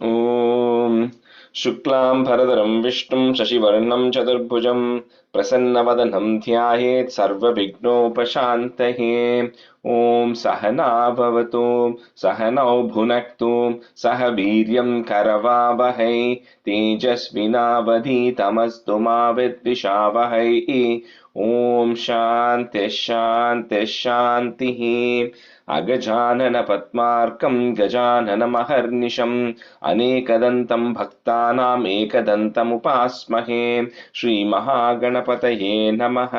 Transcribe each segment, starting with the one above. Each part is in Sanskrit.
ॐ शुक्लां भरधरं विष्णुं शशिवर्णं चतुर्भुजं प्रसन्नवदनं ध्यायेत् सर्वविघ्नोपशान्तये। ॐ सहना भवतु सहनौ भुनक्तु सह वीर्यं करवावहै तेजस्विनावधीतमस्तु मा विद्विषावहै। ॐ शान्तिः शान्तिः शान्तिः। अगजानन पद्मार्कं गजाननमहर्निशम् अनेकदन्तं भक्तानाम् एकदन्तमुपास्महे। श्रीमहागणपतये नमः।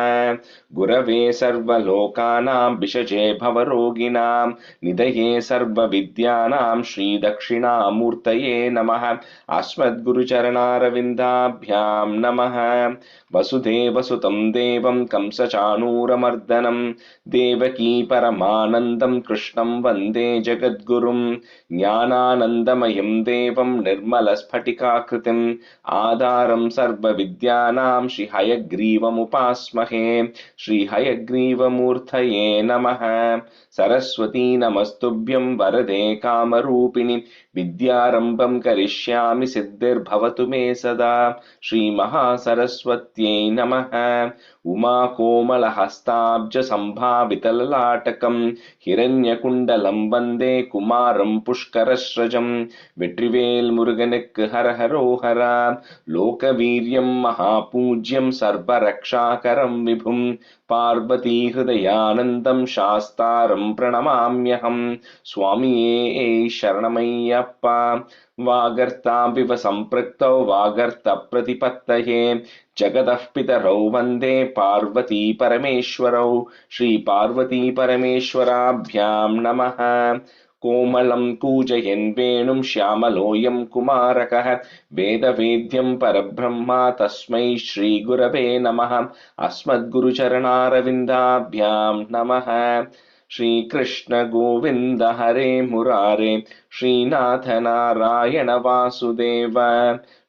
गुरवे सर्वलोकानां विषजे भवरोगिणां निधये सर्वविद्यानां श्रीदक्षिणामूर्तये नमः। अस्मद्गुरुचरणारविन्दाभ्यां नमः। वसुदेवसुतं देवं कंसचाणूरमर्दनं देवकी परमानन्दं कृष्णं वन्दे जगद्गुरुं। ज्ञानानन्दमयं देवं निर्मलस्फटिकाकृतिम् आधारं सर्वविद्यानां श्रीहयग्रीवमुपास्महे। श्रीहयग्रीवमूर्तये नमः। सरस्वती नमस्तुभ्यं वरदे कामरूपिणि विद्यारम्भं करिष्यामि सिद्धिर्भवतु मे सदा। श्रीमहासरस्वत्यै नमः। उमाकोमलहस्ताब्जसम्भावितललाटकं हिरण्यकुण्डलं वन्दे कुमारं पुष्करस्रजं। வெற்றிவேல் முருகனுக்கு ஹரஹரோஹரா. லோகவீரியம் மகாபூஜ்யம் சர்வரக்ஷாகரம் விபும் பார்வதி ஹிருதயானந்தம் சாஸ்தாரம் பிரணமாம்யஹம். சுவாமியே சரணமையப்பா. वागर्ताविव सम्पृक्तौ वागर्त प्रतिपत्तये जगतः पितरौ वन्दे पार्वती परमेश्वरौ। श्रीपार्वती परमेश्वराभ्यां नमः। कोमलं कूजयन् वेणुं श्यामलोऽयं कुमारकः वेदवेद्यं परब्रह्मा तस्मै श्रीगुरवे नमः। अस्मद्गुरुचरणारविन्दाभ्यां नमः। श्रीकृष्ण गोविन्द हरे मुरारे श्रीनाथ नारायण वासुदेव।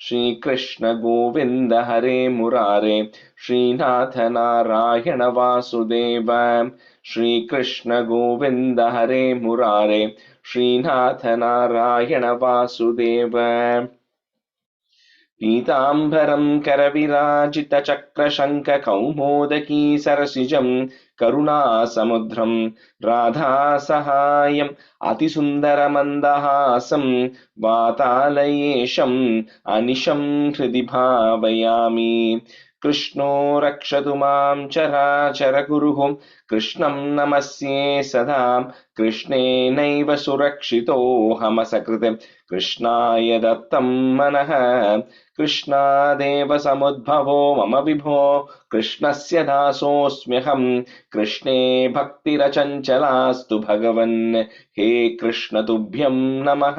श्रीकृष्ण गोविन्द हरे मुरारे श्रीनाथ नारायण वासुदेव। श्रीकृष्ण गोविन्द हरे मुरारे श्रीनाथ नारायण वासुदेव। पीताम्बरं करविराजितचक्रशङ्खकौमोदकी सरसिजं करुणासमुद्रं राधासहायम् अतिसुन्दरमन्दहासं वातालयेशम् अनिशं हृदि भावयामि। कृष्णो रक्षतु मां चराचरगुरुः कृष्णं नमस्ये सदा। कृष्णेनैव सुरक्षितोऽहमसकृत् कृष्णाय दत्तं मनः। कृष्णादेव समुद्भवो मम विभो कृष्णस्य दासोऽस्म्यहम्। कृष्णे भक्तिरचञ्चलास्तु भगवन् हे कृष्ण तुभ्यं नमः।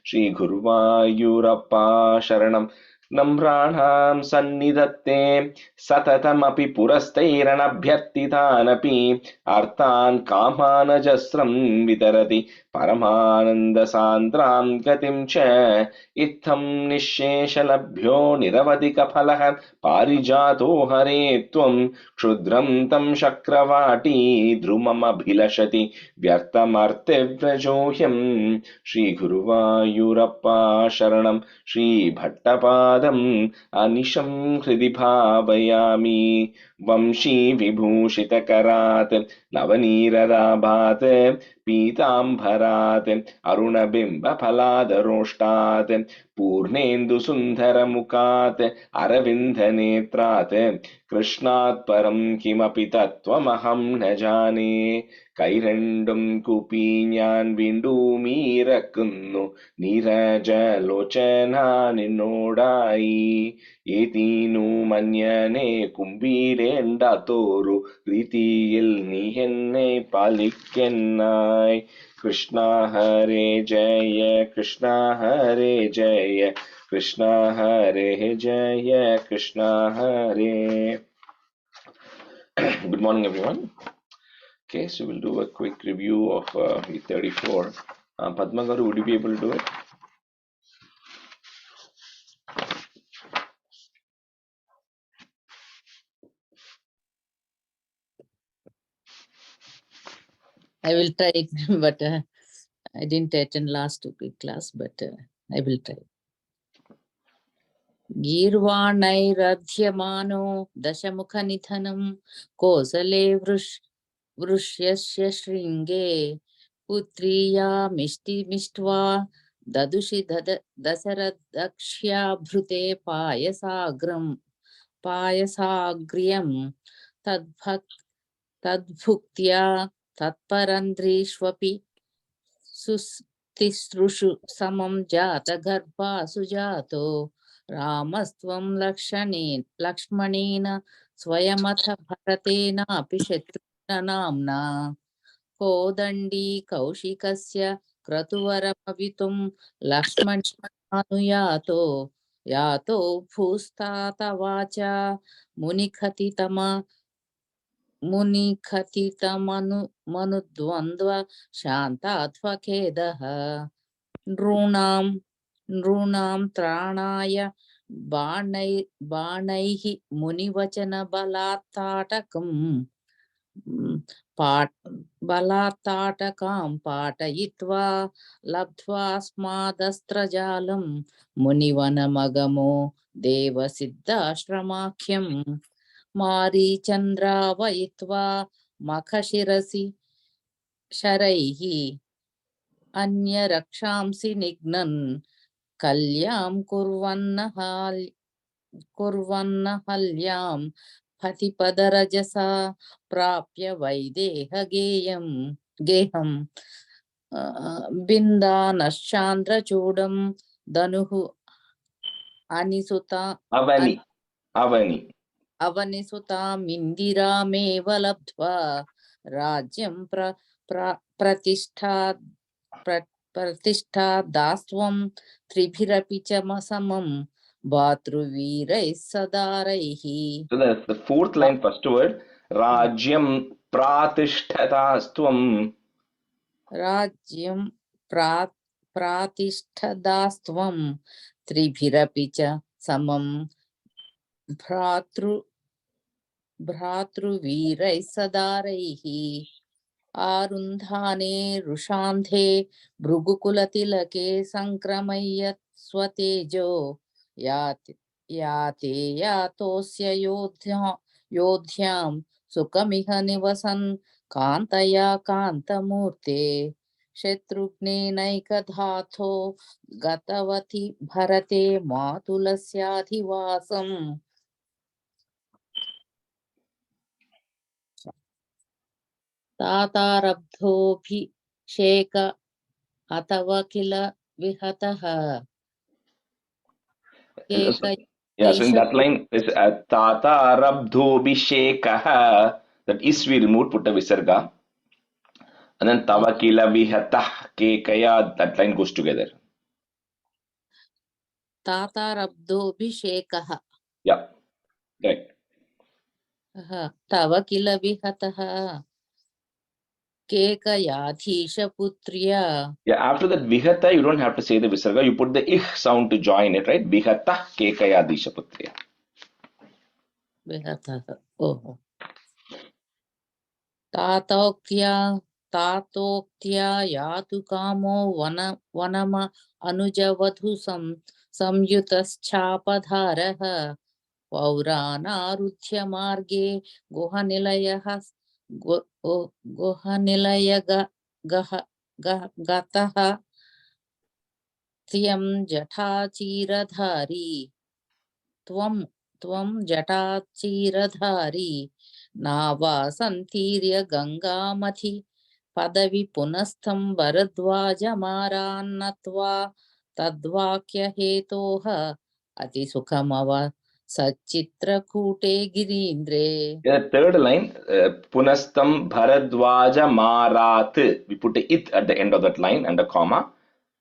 श्रीगुरुवायूरप्पा शरणं। नम्राणां सन्निधत्ते सततमपि पुरस्तैरनभ्यर्थितानपि अर्थान् कामानजस्रं वितरति परमानन्दसान्द्रां गतिं च। इत्थं निःशेषलभ्यो निरवधिकफलः पारिजातो हरे त्वं क्षुद्रं तं चक्रवाटी द्रुममभिलषति व्यर्थमर्त्यव्रजोऽह्यम्। श्रीगुरुवायूरप्पा शरणं। श्रीभट्टपादम् अनिशं हृदि भावयामि। वंशी विभूषितकरात् नवनीरदाभात् पीताम्बरात् अरुणबिम्बफलादरोष्टात् पूर्णेन्दुसुन्दरमुखात् अरविन्दनेत्रात् कृष्णात् परं किमपि तत्त्वमहं न जाने। കൈരണ്ടും കൂപ്പി ഞാൻ വീണ്ടുമീരക്കുന്നു നീരജലോചന നിന്നോടായി. ഏതീനു മന്യനെ കുമ്പീരേണ്ടാത്തോരു രീതിയിൽ നീ എന്നെ പാലിക്കെന്നായി. കൃഷ്ണ ഹരേ ജയ കൃഷ്ണ ഹരേ ജയ കൃഷ്ണ ഹരേ ജയ കൃഷ്ണ ഹരേ. Good morning, everyone. Okay, so we'll do a quick review of E34. Padma Garu, would you be able to do it? I will try, but I didn't attend last class, but I will try. गीर्वाणैरध्यमानो दशमुखनिधनं Kosle वृष्यस्य शृङ्गे पुत्र्यामिष्टिमिष्ट्वा ददुषि दशरथक्ष्याभृते पायसाग्र्यं तद्भुक्त्या तत्परन्द्रीष्वपि सुस्तिसृषु समं जातगर्भा सुजातो रामस्त्वं लक्ष्मणेन स्वयमथ भरतेनापि शत्रुघ्न नाम्ना कोदण्डी कौशिकस्य क्रतुवरमवितुं लक्ष्मणानुयातो यातो भूस्तातवाचा मुनिखतितमनुद्वन्द्व शान्तात्वखेदः नॄणां त्राणाय बाणैः बलात्ताटकां पाटयित्वा लब्ध्वास्मादस्त्रजालं मुनिवनमगमो देवसिद्धाश्रमाख्यं मारीचन्द्रावयित्वा मखशिरसि शरैः अन्यरक्षांसि निघ्नन् कल्यां कुर्वन्नहल्यां पतिपदरजसा प्राप्य गेहं बिन्दानश्चान्द्रचूडं धनुः अवनिसुतामिन्दिरामेव लब्ध्वा राज्यं प्रतिष्ठा दास्त्वं त्रिभिरपि च समं भातृवीरैः सदारैः. So that's the fourth line, first word. Rajyam pratishthatasthvam. Rajyam pratishthatasthvam tribhirapi cha samam भ्रातृवीरैः सदारैः आरुन्धाने रुषान्धे भृगुकुलतिलके सङ्क्रमय्यत् स्वतेजो याते यातोऽस्य योध्यां सुखमिह निवसन् कान्तया कान्तमूर्ते शत्रुघ्नेनैकधाथो गतवति भरते मातुलस्याधिवासम्. तातारब्धोऽभिषेक अथवा किल विहतः. Yeah, so in that line is Tata Rabdhobhishekaha. That is we removed, put a visarga. And then Tavakila Vihatah Kekaya, that line goes together. Tata Rabdhobhishekaha. Yeah, correct. Tavakila Vihataha Kekayadhisha Putriya. Yeah, after that Vihata, you don't have to say the visarga, you put the ich sound to join it, right? Vihatah Kekayadhisha Putriya. Vihataha. Oh. Tatoktya yatu kamo vanama anujavadhu samyutaschapadharaha पौरानारुध्य मार्गे गतः त्वं जटाचीरधारी नावासन्तीर्य गंगामथि पदवि पुनस्थं भरद्वाजमारान्नत्वा तद्वाक्य हेतोः अतिसुखमव सच्चित्रकूटे गिरीन्द्रे. The third line, Punastam Bharadwaja Marat. We put a it at the end of that line and a comma.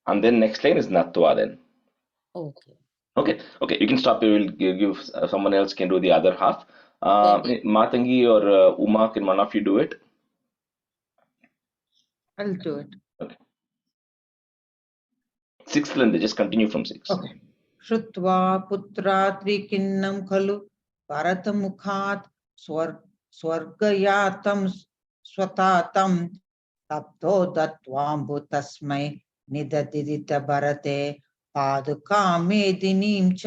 And then next line is Natwa then. Okay. Okay. You can stop. We will give someone else can do the other half. Matangi or Uma, can one of you do it? I'll do it. Okay. Sixth line, they just continue from 6. Okay. Shrutva putratrikinnam khalu bharatamukhat swargayatam swatatam tapto datvambu tasmai nidadirita bharate पादुकां मेदिनीं च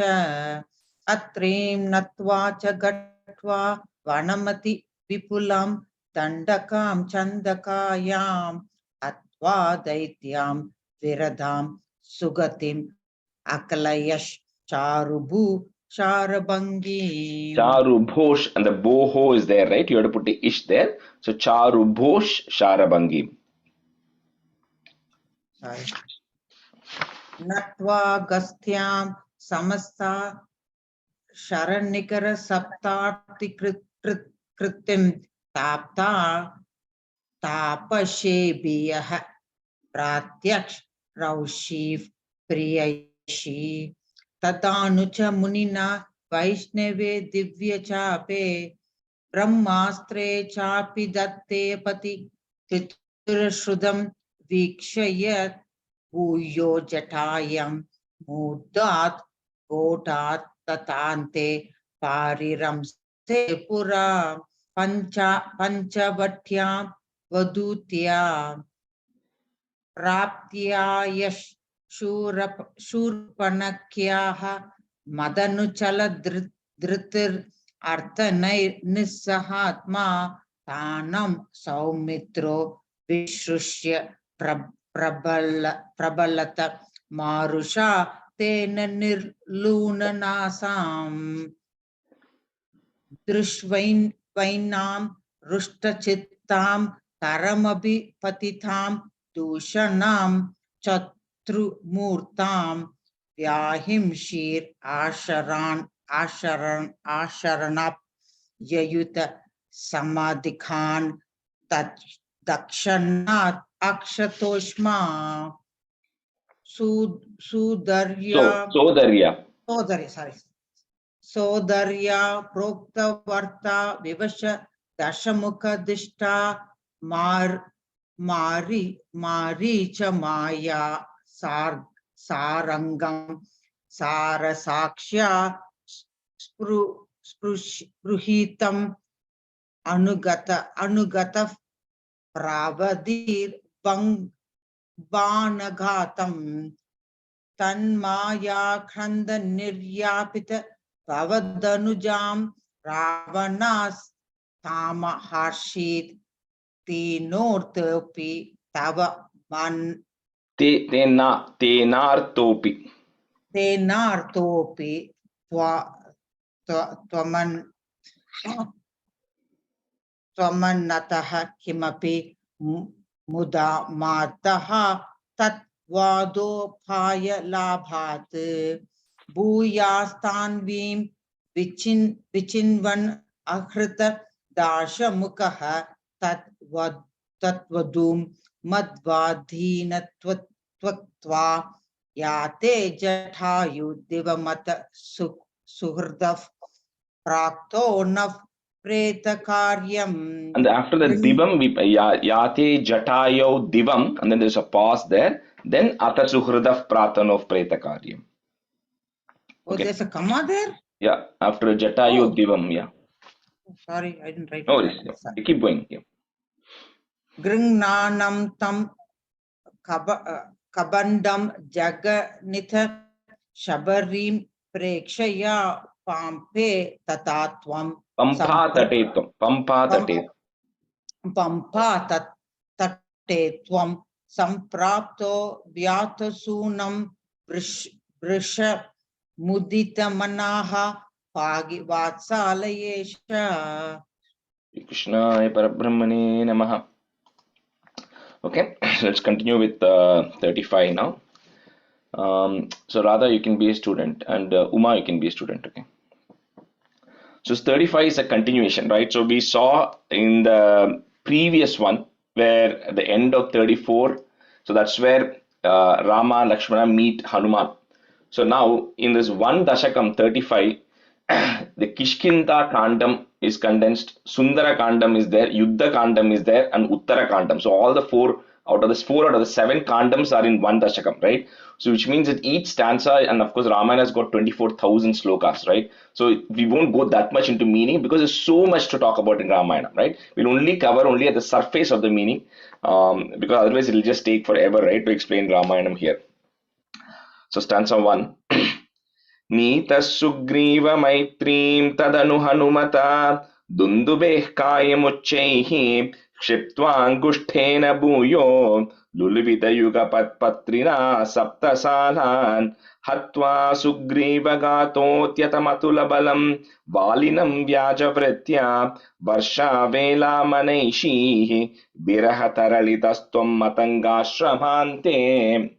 अत्रीं नत्वा च गत्वा वनमति विपुलां दण्डकां चन्दकायाम् अत्वा दैत्यां विरधां सुगतिम् अकलयश् चारुभू चारभङ्गीम्. Charubhosh, and the boho is there, right? You have to put the ish there. So Charubhosh Sharabangi. Sorry. नत्वा गस्त्यां समस्ता शरनिकर सप्तार्ति कृतिं ताप्ता तापशेभियः प्रात्यक्ष रौषीव प्रियशी तदानु च मुनिना वैष्णवे दिव्य चापे ब्रह्मास्त्रे चापि दत्ते पति पितृश्रुतं वीक्षय भूयो जटायं मूर्धात् कोटात् ततान्ते पारिरंसे पुरा पंचवट्यां वधूत्या प्राप्त्या यश शूर्पणख्याः मदनुचल धृतिर् अर्थनिस्सहात्मा तानं सौमित्रो विश्रुष्य प्रबलत मारुषा तेन निर्लूननासाम् दृष्ट्वैनां रुष्टचित्तां तरमभिपतितां दूषणां चतुर्मूर्तां व्याहिंशीर् आशरणाप् ययुत समाधिखान् दक्षिणात् अक्षतोष्मा सोदर्या प्रोक्तवर्ता विवश दशमुखदिष्टा मारीच माया सारंगं सारसाक्ष्या स्पृहीतम् अनुगत प्रावधीर् बाणघातम् तन्माया खंड निर्यापित भवदनुजां रावणास् तामहर्षित् तेनोर्तोपि तव मन तेनार्तोपि त्वमन्नतः किमपि मुदा मातः तद्वादोपाय लाभात् भूयास्तान्वीं विचिन्वन् अहृत दाशमुखः तत्वधूं मद्वाधीनत्वत्वा याते जटायु दिवमत सुहृदः प्राक्तो नः प्रेतकार्यम्. And after the divam, yate jatayo divam, and then there's a pause there. Then ata suhridav pratanov pretakaryam. Oh, there's a comma there? Yeah, after jatayo divam, yeah. Sorry, I didn't write it. No worries. You keep going. Yeah. Gringnanam tam kabandam jaganitha shabarim prekshaya pampe tatatvam pampa tatetvam samprapto vyatasunam vrisha mudita manaha pagi vatsalayesha. Krishnaya Parabrahmane Namaha. Okay, let's continue with 35 now. So Radha, you can be a student, and Uma, you can be a student. Okay. So 35 is a continuation, right? So we saw in the previous one where at the end of 34, so that's where Rama, Lakshmana meet Hanuman. So now in this one Dashakam 35, the Kishkinda Kandam is condensed, Sundara Kandam is there, Yuddha Kandam is there, and Uttara Kandam. So all the four out of the 7 Kandams are in one Dashakam, right? So which means that each stanza, and of course Ramayana has got 24,000 slokas, right? So we won't go that much into meaning because there's so much to talk about in Ramayana, right? We'll only cover only at the surface of the meaning, because otherwise it'll just take forever, right, to explain Ramayana here. So stanza 1. Nita Sugriva Maitrim Tadanu Hanumata Dundubeh Kayamuchaihi Kshiptwangushtena Bhuyo Luluvita Yugapat Patrina Sapta Salan Hatva Sugriva Gatotyatamatulla Balam Valinam Vyajavritya Varsha Vela Manaishi Virahataralitastum Matangashramante.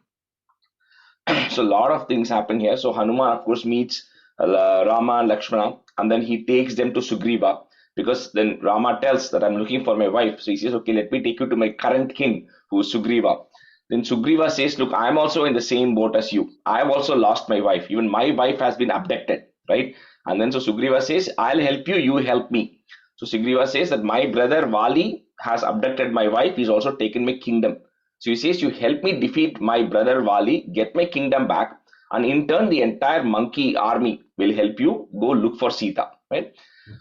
So a lot of things happen here. So Hanuman, of course, meets Rama and Lakshmana, and then he takes them to Sugriva, because then Rama tells that I'm looking for my wife. So he says, okay, let me take you to my current king, who is Sugriva. Then Sugriva says, look, I'm also in the same boat as you. I've also lost my wife. Even my wife has been abducted, right? And then so Sugriva says, I'll help you, you help me. So Sugriva says that my brother Vali has abducted my wife. He's also taken my kingdom. So he says, you help me defeat my brother Vali, get my kingdom back, and in turn, the entire monkey army will help you go look for Sita, right?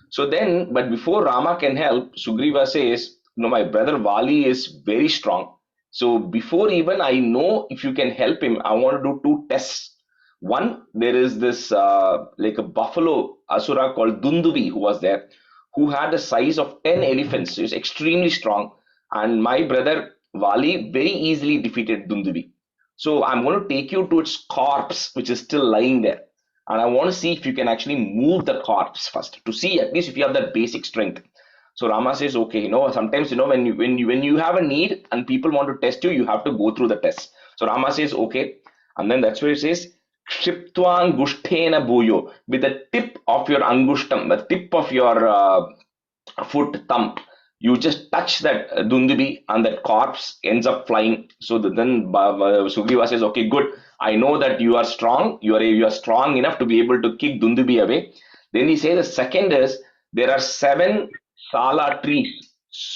So then, but before Rama can help, Sugriva says, no, my brother Vali is very strong. So before even I know if you can help him, I want to do two tests. One, there is this like a buffalo asura called Dundubi who was there, who had the size of 10 elephants. So he's extremely strong. And my brother Vali very easily defeated Dundubi. So I'm going to take you to its corpse, which is still lying there. And I want to see if you can actually move the corpse first, to see at least if you have that basic strength. So Rama says, okay, sometimes when you have a need and people want to test you, you have to go through the test. So Rama says, okay, and then that's where it says, Kshiptva Angushtena Bhuyo, with the tip of your Angushtam, the tip of your foot, thumb, you just touch that Dundubi and that corpse ends up flying. So then Sugriva says, okay, good. I know that you are strong. You are strong enough to be able to kick Dundubi away. Then he says the second is, there are 7 sala trees,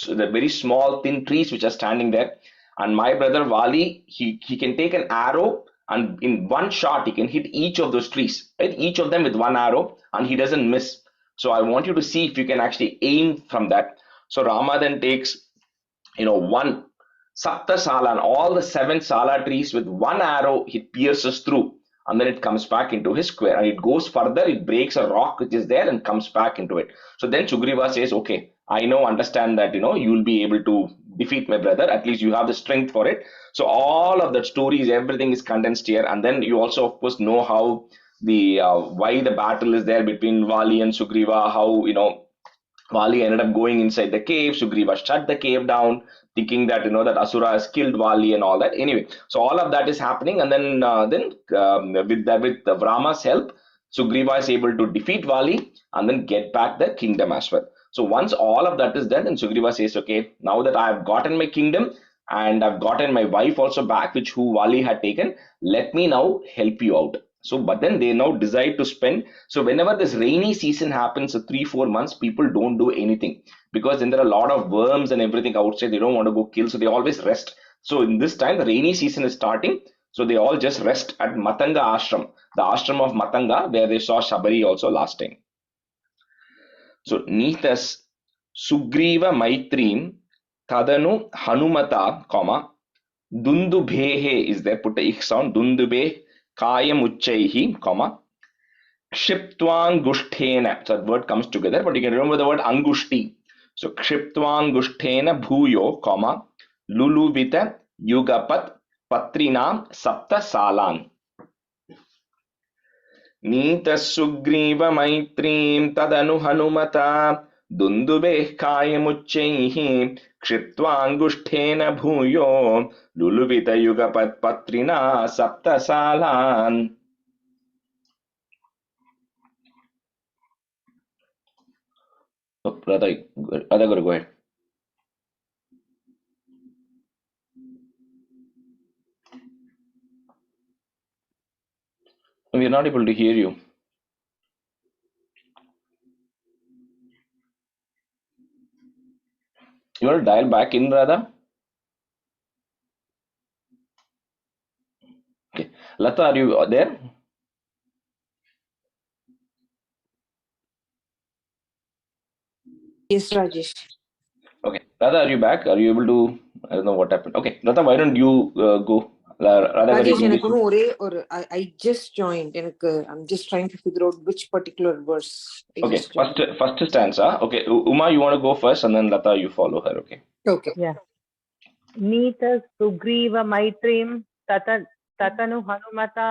the very small thin trees which are standing there. And my brother Vali, he can take an arrow and in one shot he can hit each of those trees, right? Each of them with one arrow, and he doesn't miss. So I want you to see if you can actually aim from that. So Rama then takes, one Sapta Sala, and all the 7 Sala trees with one arrow, he pierces through, and then it comes back into his square, and it goes further, it breaks a rock which is there and comes back into it. So then Sugriva says, okay, I understand that, you'll be able to defeat my brother, at least you have the strength for it. So all of that stories, everything is condensed here, and then you also, of course, know how the why the battle is there between Vali and Sugriva, how, Vali ended up going inside the cave. Sugriva shut the cave down, thinking that that Asura has killed Vali and all that. Anyway, so all of that is happening, and then with Rama's help, Sugriva is able to defeat Vali and then get back the kingdom as well. So once all of that is done, then Sugriva says, okay, now that I have gotten my kingdom and I've gotten my wife also back, which who Vali had taken, let me now help you out. So, but then they now decide to spend. So, whenever this rainy season happens, so 3-4 months, people don't do anything, because then there are a lot of worms and everything outside. They don't want to go kill, so they always rest. So, in this time, the rainy season is starting. So, they all just rest at Matanga Ashram, the ashram of Matanga, where they saw Shabari also last time. So, Nitas Sugriva Maitrim Tadanu Hanumata, comma, Dundubhehe is there, put a ich sound, Dundubhe Kayamuchaihi, comma, Kshiptwangushtena. So that word comes together, but you can remember the word Angushti. So Kshiptwangushtena Bhuyo, comma, Luluvita Yugapat Patrinam Sapta Salan. Nita Sugriva Maitrim Tadanu Hanumata Dundubeh Kayamuchaihi Kshiptwangushtena Bhuyo Luluvita Yugapat Patrina Sapta Salan. Oh, Radha, go ahead. We are not able to hear you. You want to dial back in, Radha? Okay. Lata, are you there? Yes, Rajesh. Okay. Radha, are you back? Are you able to? I don't know what happened. Okay. Lata, why don't you go? Radha, whether you Rajesh, can எனக்கு be... இன்னும் ஒரே ஒரு I just joined. எனக்கு I'm just trying to figure out which particular verse I Okay, just joined. first stanza. Okay, Uma, you want to go first, and then Lata, you follow her. Okay. Okay. Yeah. Nita Sugriva Maitrim Tatanu Hanumata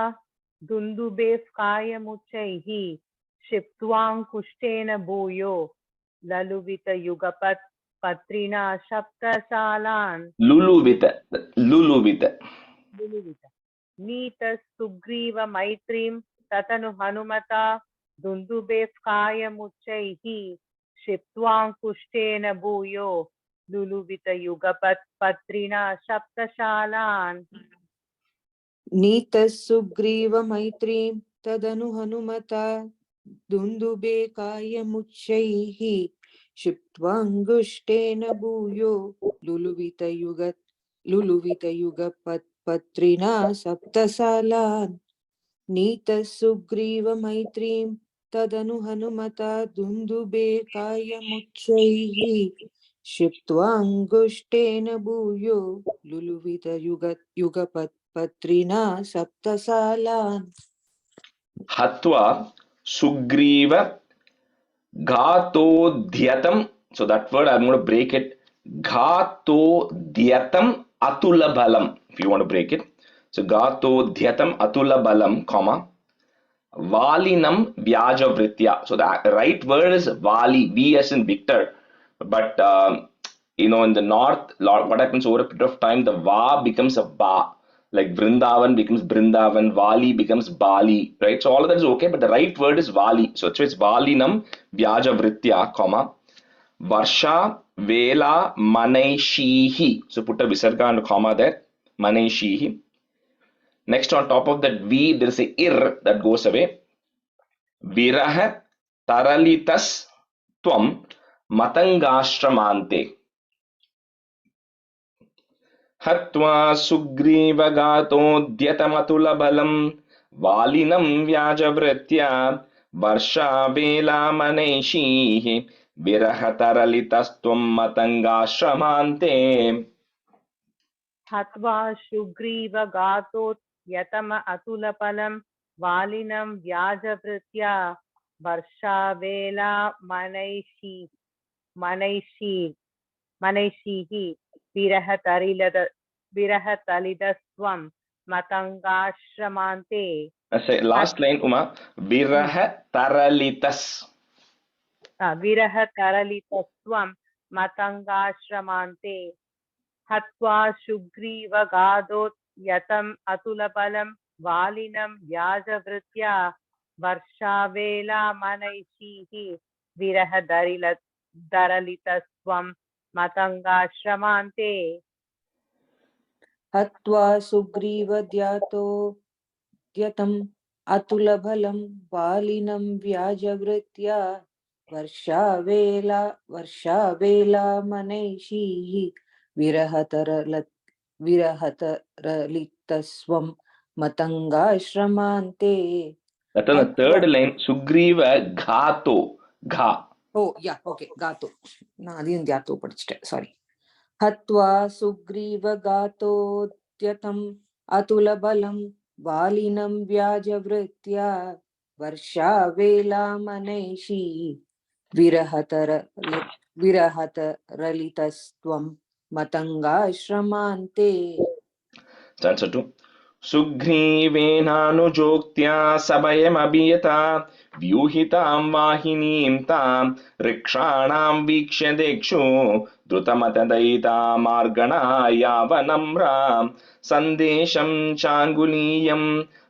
Dundube Skaya Muchaihi Shiptwang Kushtena Bhuyo Laluvita Yugapat Patrina Shapta Shalan Luluvita. Luluvita Nita Sugriva Maitrim Tatanu Hanumata Dundube Skaya Muchaihi Shiptwang Kushtena Bhuyo Luluvita Yugapat Patrina Shaptashalan Nita Sugriva Maitrim Tadanu Hanumata Dundube Kaya Muchaihi Shiptvanguштena Bhuyo Luluvita Yugapat Patrina Saptasalan Nita Sugriva Maitrim Tadanu Hanumata Dundube Kaya Muchaihi Shiptvanguштena Bhuyo Luluvita Yugapat Patrina Saptasalan Hatva Sugriva Ghatodhyatam. So that word I'm going to break it. Ghatodhyatam Atulabalam. If you want to break it. So Ghatodhyatam Atulabalam, comma. Valinam Vyajavritya. So the right word is Vali, V as in Victor. But in the north, what happens over a period of time, the Va becomes a Ba. Like Vrindavan becomes Brindavan, Vali becomes Bali, right? So all of that is okay, but the right word is Vali. So it's Valinam Vyajavritya, comma. Varsha Vela Manaishihi. So put a Visarga and a comma there. Manaishihi. Next, on top of that V, there is a Ir that goes away. Viraha Taralitas Tvam Matangashramante. Hatva Sugrivagatodhyatamathulabalam Valinam Vyajavritya Varsha Vela Maneshihi Viraha Taralitas Tvam Matangashramante. Hatva Shugriva Gatot Yatama Atulapalam Valinam Vyajavritya Varsha Vela Manaishihi Virahatalidaswam Matangashramante. Last line, Uma. Viraha Taralitas. Virahataralitaswam Matangashramante. Hatva Shugriva Gadot Yatam Atulapalam Valinam Vyajavritya Varsha Vela Manaishihi Virahadaralitaswam Matangashramante. Hatva Sugriva Dhyatam Atulabalam Valinam Vyajavritya Varsha Vela Maneshihi Virahataralitaswam Matangashramante. That's on the third line. Sugriva Ghato. Gha. Oh, yeah, okay, Gato. நான் அதையும் தியாத்தோ படிச்சிட்டேன், sorry. Hatva Sugriva Gato Dhyatam Atulabalam Valinam Vyajavritya Varsha Vela Maneshi Virahataralitaswam Matangashramante. Stanza 2. Sugrivenanujokhtya sabayamabhiyata vyuhitam vahinim tam rikshanam vikshya dekshu drutamatadaita margana yavanamram sandesham changuliyam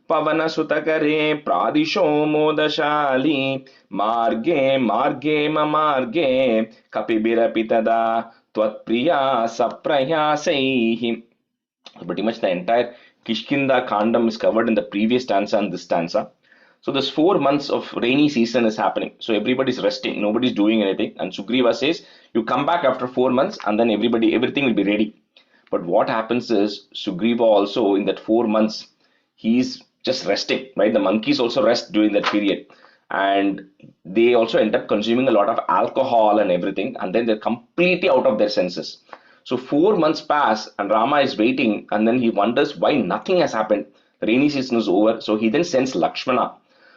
pavanasutakare pradisho modashali marge mamarge kapibirapitada tvatpriya saprayasaihi. Pretty much the entire Kishkinda Kandam is covered in the previous stanza and this stanza. So this 4 months of rainy season is happening. So everybody's resting, nobody's doing anything. And Sugriva says, you come back after 4 months and then everything will be ready. But what happens is Sugriva also in that 4 months, he's just resting, right? The monkeys also rest during that period. And they also end up consuming a lot of alcohol and everything. And then they're completely out of their senses. So 4 months pass and Rama is waiting, and then he wonders why nothing has happened. The rainy season is over. So he then sends Lakshmana.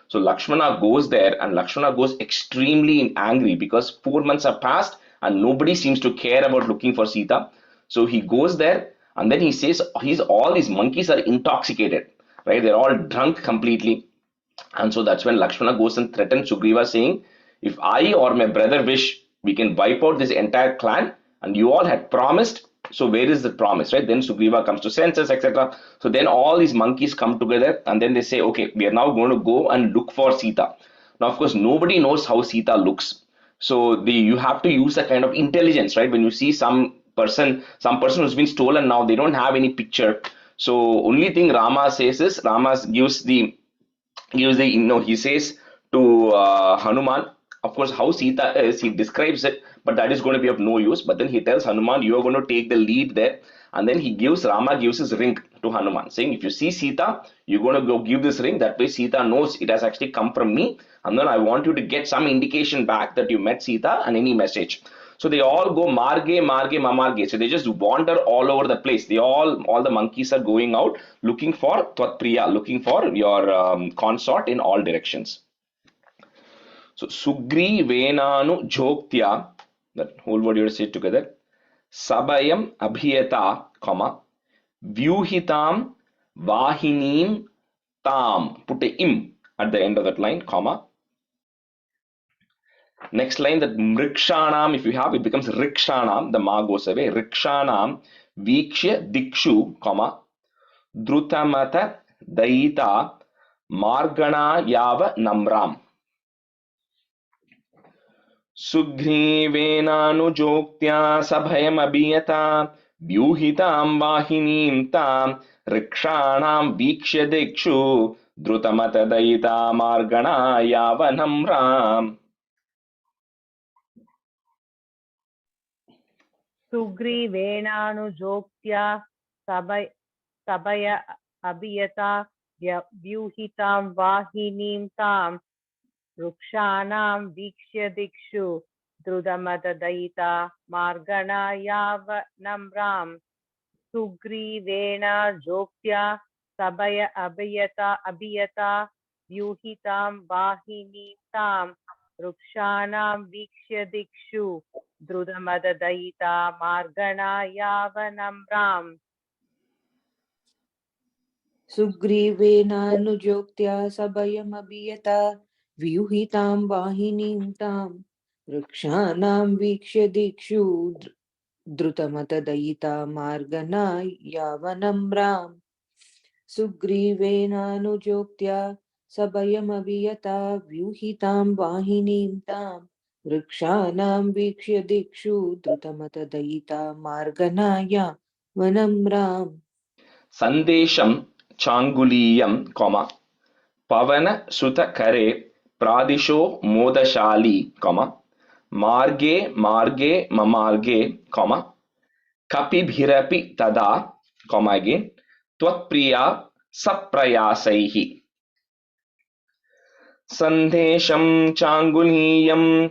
So Lakshmana goes there, and Lakshmana goes extremely angry because 4 months have passed and nobody seems to care about looking for Sita. So he goes there, and then he says he's all these monkeys are intoxicated, right? They're all drunk completely. And so that's when Lakshmana goes and threatens Sugriva, saying, if I or my brother wish, we can wipe out this entire clan, and you all had promised. So where is the promise, right? Then Sugriva comes to senses, etc. So then all these monkeys come together, and then they say, okay, we are now going to go and look for Sita. Now, of course, nobody knows how Sita looks. So you have to use a kind of intelligence, right? When you see some person who's been stolen, now they don't have any picture. So only thing Rama says is Rama he says to Hanuman, of course, how Sita is, he describes it, but that is going to be of no use. But then he tells Hanuman, you are going to take the lead there. And then Rama gives his ring to Hanuman, saying, if you see Sita, you're going to go give this ring. That way Sita knows it has actually come from me. And then I want you to get some indication back that you met Sita and any message. So they all go marge, marge, mamarge. So they just wander all over the place. All the monkeys are going out looking for Tvatpriya, looking for your consort in all directions. So Sugri Venanu Joktya, that whole word you have to say together. Sabayam Abhiyata, comma, Vyuhitam Vahinim Tam. Put a im at the end of that line, comma. Next line, that Mrikshanam, if you have, it becomes Rikshanam, the ma goes away. Rikshanam Vikshya Dikshu, comma, Drutamata Daita Margana Yava Namram. Sugrivenanujokhtya sabhayam abhiyata vyuhitam vahinim tam rikshanam vikshya dikshu drutamata daita margana yavanam ram. सुग्रीवेणानुजोक्त्या सभय अभियता व्यूहितां वाहिनीं तां वृक्षाणां वीक्ष्य दिक्षु द्रुतमददयिता मार्गणा यावनम्रां सुग्रीवेण जोक्त्या सभय अभियता व्यूहितां वाहिनीं तां वृक्षाणां वीक्ष्य दिक्षु द्रुतमददयिता मार्गणा यावनम्राम् सुग्रीवेनानुजोक्त्या सभयमभियता व्यूहितां वाहिनीं तां वृक्षाणां वीक्ष्य दिक्षु द्रुतमतदयिता मार्गना यावनम्राम् सुग्रीवेनानुजोक्त्या सभयमभियता व्यूहितां वाहिनीं तां वृक्षाणां वीक्ष्य दिक्षु द्रुतमतदयिता मार्गना यावनम्राम् Sandesham Changuliyam, comma, Pavana Suta Kare Pradisho Modashali, comma, Marge Marge Mamarge, comma, Kapibhirapi Tada, comma again, Tvatpriya Saprayasaihi. Sandesham Changuliyam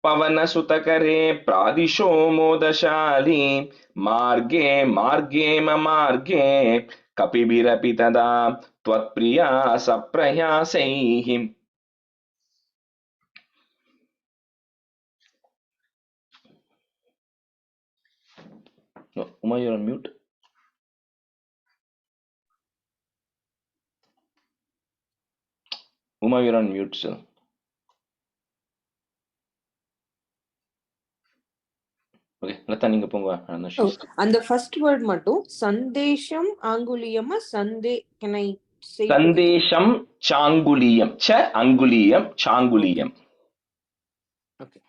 Pavanasutakare Pradisho Modashali Marge Marge Mamarge Kapibhirapi Tada Tvatpriya Saprayasaihi. No, Uma, you're on mute. Uma, you're on mute still. Okay, Lata நீங்க போங்க. அந்த ஃபர்ஸ்ட் வேர்ட் மட்டும் சந்தேஷம் ஆங்குலியமா can I say சந்தேஷம் சாங்குலியம் ச அங்குலியம் சாங்குலியம். Okay.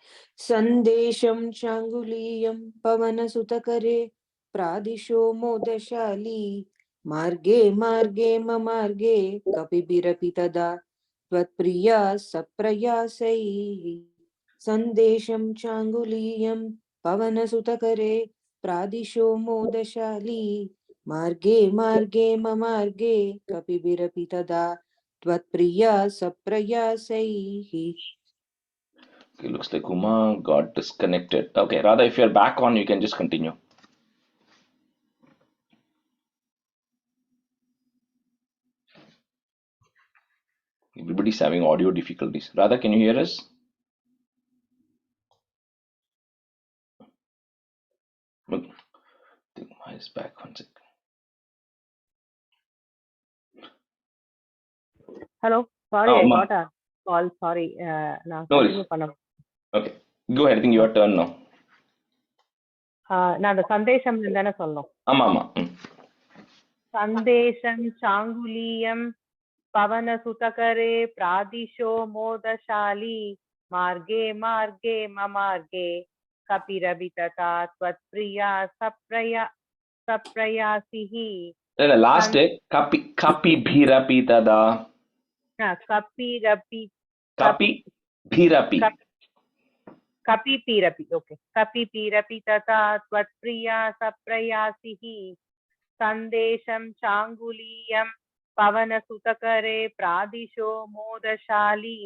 சந்தேஷம் சாங்குலியம் பவனசுதகரே பிராதிஷோ மோதசாலி மார்गे மார்गे மமார்गे கபிபிரபி ததா त्वत्प्रिया सप्रयासैः सन्देशं चाङ्गुलीयं पवनसुतकरे प्रादिशो मोदशाली मार्गे मार्गे ममार्गे कपिभिरपि तदा त्वत्प्रिया सप्रयासैः. Okay, looks like Uma got disconnected. Okay, Radha, if you're back on, you can just continue. Everybody's having audio difficulties. Radha, can you hear us? Look, I think mine is back. One second. Hello. Sorry, Oh, I ma. got a call. Sorry. நான் No continue worries. பண்ண Okay. Go ahead. I think your turn now. நான் அந்த சந்தேஷம் தானே சொல்லணும். Ama. சந்தேஷம் சாங்குலீயம் पवनसुतकरे प्रादिशो मोदशाली मार्गे मार्गे ममार्गे कपिरभि तथा त्वत्प्रिया सप्रयासिः The last kapi bhirapi tada. कपिरपि Kapi bhirapi. कपिरपि ओके कपिरपि तथा त्वत्प्रिया सप्रयासिः सन्देशं चाङ्गुलीयं पवनसुतकरे प्रादिशो मोदशाली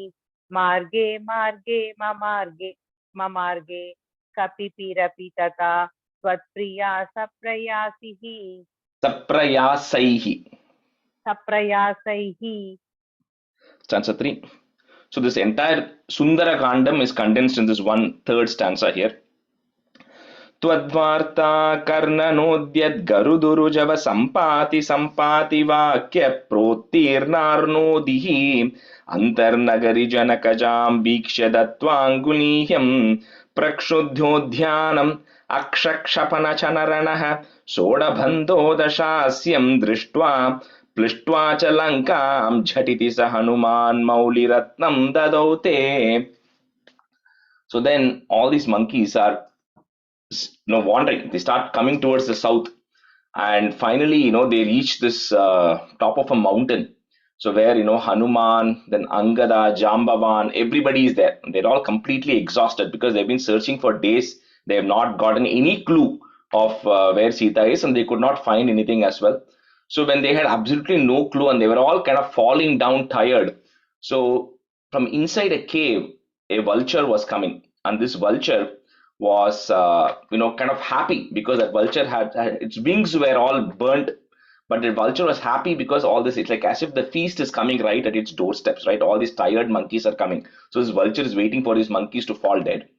मार्गे मार्गे ममार्गे कपिरपि तथा त्वत्प्रिया Saprayasaihi. सप्रयासैः Stanza 3. So this entire Sundara Kandam is condensed in this one third stanza here. त्वद्वार्ता कर्णनोद्यद्गरुदुरुजव Sampati वाक्य प्रोत्तीर्णार्णोदिः अन्तर्नगरि जनकजां वीक्ष्य दत्त्वाङ्गुलीह्यं प्रक्षुब्धोद्यानम् अक्षक्षपणचनरणः सोढबन्धोदशास्यं दृष्ट्वा प्लिष्ट्वा च लङ्कां झटिति स हनुमान् मौलिरत्नं ददौ ते. So then all these monkeys are wandering. They start coming towards the south, and finally they reach this top of a mountain. So where Hanuman, then Angada, Jambavan, everybody is there. They're all completely exhausted because they've been searching for days. They have not gotten any clue of where Sita is, and they could not find anything as well. So when they had absolutely no clue and they were all kind of falling down tired, so from inside a cave a vulture was coming, and this vulture was kind of happy because that vulture had its wings were all burnt, but the vulture was happy because all this, it's like as if the feast is coming right at its doorsteps, right? All these tired monkeys are coming, so this vulture is waiting for these monkeys to fall dead.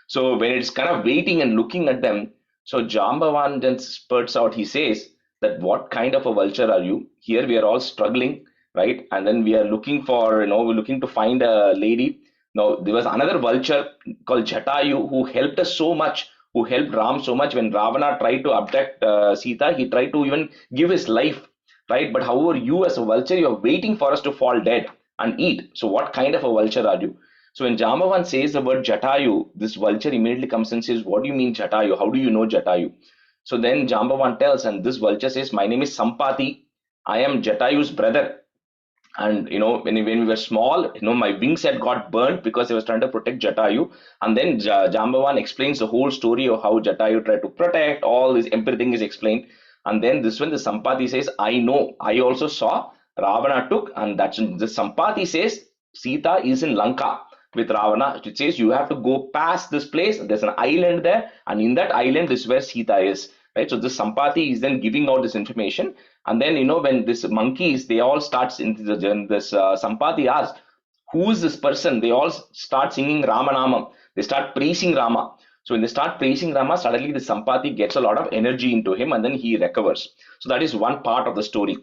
So when it's kind of waiting and looking at them, so Jambavan then spurts out, he says that what kind of a vulture are you? Here we are all struggling, right? And then we are looking for, we're looking to find a lady. Now, there was another vulture called Jatayu who helped us so much, who helped Ram so much. When Ravana tried to abduct Sita, he tried to even give his life, right? But however, you as a vulture, you're waiting for us to fall dead and eat. So what kind of a vulture are you? So when Jambavan says the word Jatayu, this vulture immediately comes and says, what do you mean Jatayu? How do you know Jatayu? So then Jambavan tells, and this vulture says, my name is Sampati. I am Jatayu's brother. And when we were small, my wings had got burnt because I was trying to protect Jatayu. And then Jambavan explains the whole story of how Jatayu tried to protect all this, everything is explained. And then this one, the Sampati says, I know, I also saw Ravana took, and that's the Sampati says Sita is in Lanka with Ravana. It says you have to go past this place. There's an island there, and in that island is where Sita is. Right, so this Sampati is then giving out this information, and then when this monkeys, they all start in this Sampati asks, who is this person? They all start singing Ramanamam. They start praising Rama. So when they start praising Rama, suddenly the Sampati gets a lot of energy into him, and then he recovers. So that is one part of the story.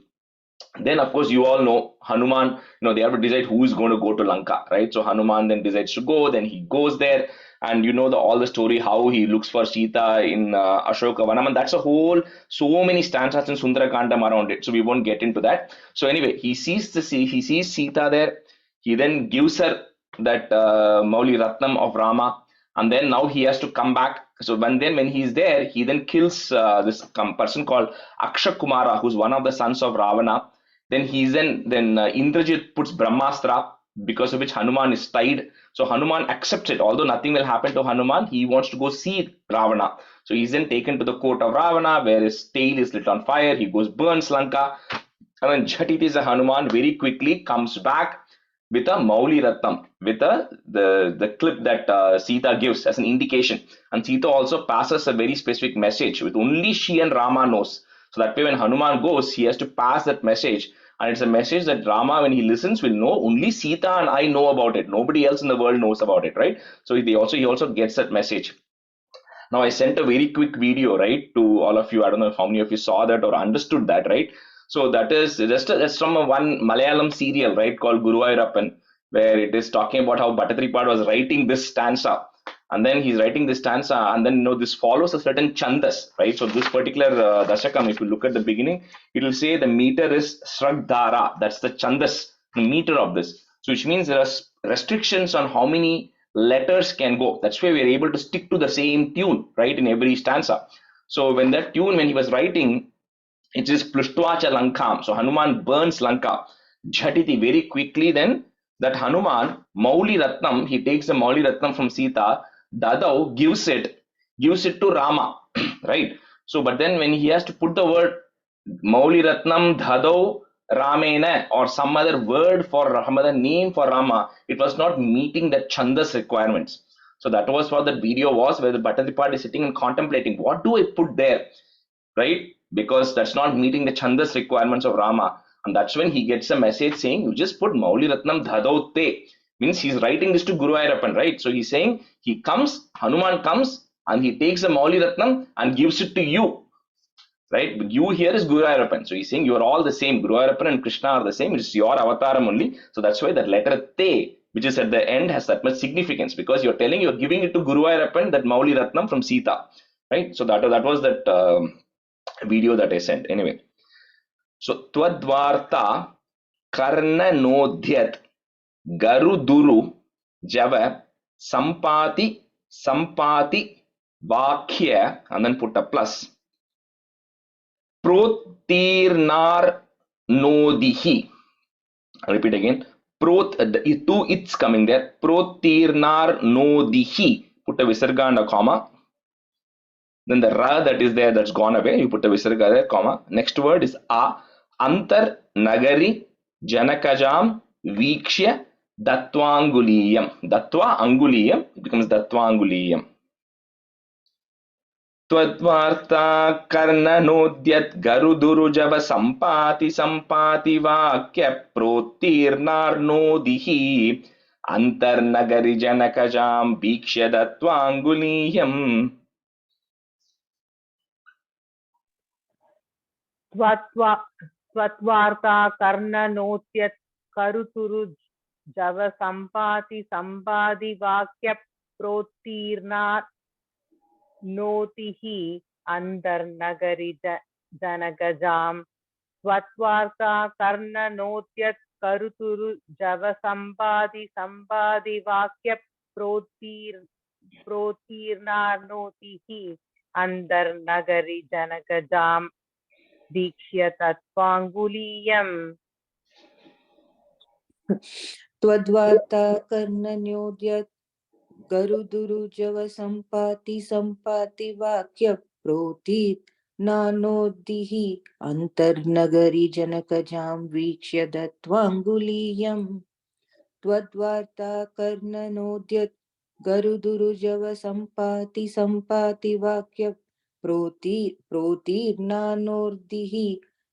Then of course you all know Hanuman, they have to decide who is going to go to Lanka, right? So Hanuman then decides to go, then he goes there, and all the story how he looks for Sita in Ashoka Vanam, and that's a whole, so many stanzas in Sundarakandam around it, so we won't get into that. So anyway, he sees Sita there, he then gives her that Mauli Ratnam of Rama, and then now he has to come back. So when he's there, he then kills this person called Akshay Kumara, who's one of the sons of Ravana. Then Indrajit puts Brahmastra, because of which Hanuman is tied. So Hanuman accepts it, although nothing will happen to Hanuman. He wants to go see Ravana. So he's then taken to the court of Ravana, where his tail is lit on fire. He goes, burns Lanka. And then Jhatitisa Hanuman very quickly comes back with a Mauli Ratnam, with the clip that Sita gives as an indication. And Sita also passes a very specific message, with only she and Rama knows. So that way when Hanuman goes, he has to pass that message. and it's a message that Rama, when he listens, will know. Only Sita and I know about it. Nobody else in the world knows about it, right? So he also gets that message. Now, I sent a very quick video, right, to all of you. I don't know how many of you saw that or understood that, right? So that's from one Malayalam serial, right, called Guru Ayyappan, where it is talking about how Bhattatripad was writing this stanza. And then he's writing this stanza, and then this follows a certain chandas, right? So this particular Dasakam, if you look at the beginning, it will say the meter is Sragdhara. That's the chandas, the meter of this. So which means there are restrictions on how many letters can go. That's why we are able to stick to the same tune, right, in every stanza. So when he was writing, it is Plushtvacha Lankam. So Hanuman burns Lanka. Jhatiti, very quickly. Then that Hanuman, Mauli Ratnam, he takes the Mauli Ratnam from Sita. Dadau gives it to Rama, right? So, but then when he has to put the word Mauli Ratnam Dadau Ramena or some other word for some other name for Rama, it was not meeting the Chandas requirements. So that was what that video was, where the Bhattatripad is sitting and contemplating, what do I put there, right? Because that's not meeting the Chandas requirements of Rama. And that's when he gets a message saying, you just put Mauli Ratnam Dhadaute. Means he's writing this to Guru Ayyappan, right? So he's saying, Hanuman comes and he takes the Mauli Ratnam and gives it to you, right? But you here is Guru Ayyappan. So he's saying you are all the same. Guru Ayyappan and Krishna are the same. It's your avataram only. So that's why that letter Te, which is at the end, has that much significance, because you're giving it to Guru Ayyappan, that Mauli Ratnam from Sita, right? So that was that video that I sent. Anyway, so Twadvarta Karna Nodhyat Garuduru Java Sampati Vakya, and then put a plus. Protirnar Nodihi. I repeat again. Two it's coming there. Protirnar Nodihi. Put a visarga and a comma. Then the ra that is there, that's gone away. You put a visarga there, comma. Next word is a. Antar Nagari Janakajam Vikshya Datvanguliyam. Datva Anguliyam. It becomes Datvanguliyam. Twadvarta Karnanodyat Garudurujava Sampati Vakya Protirnarnodihi Antarnagari Janakajam Bhikshya Datvanguliyam. Tvatvarta karna notyat karuturu java sampati vakya protirna notihi andar nagari janagajam. Tvatvarta karna notyat karuturu java sampati vakya protirna notihi andar nagari janagajam. Dikshya Tatvanguliyam. Twadvarta karnanyodyat garudurujava sampati vakya protit nanodihi antarnagari janakajam vikshya datvanguliyam. Twadvarta karnanodyat garudurujava sampati vakya protirnanodihi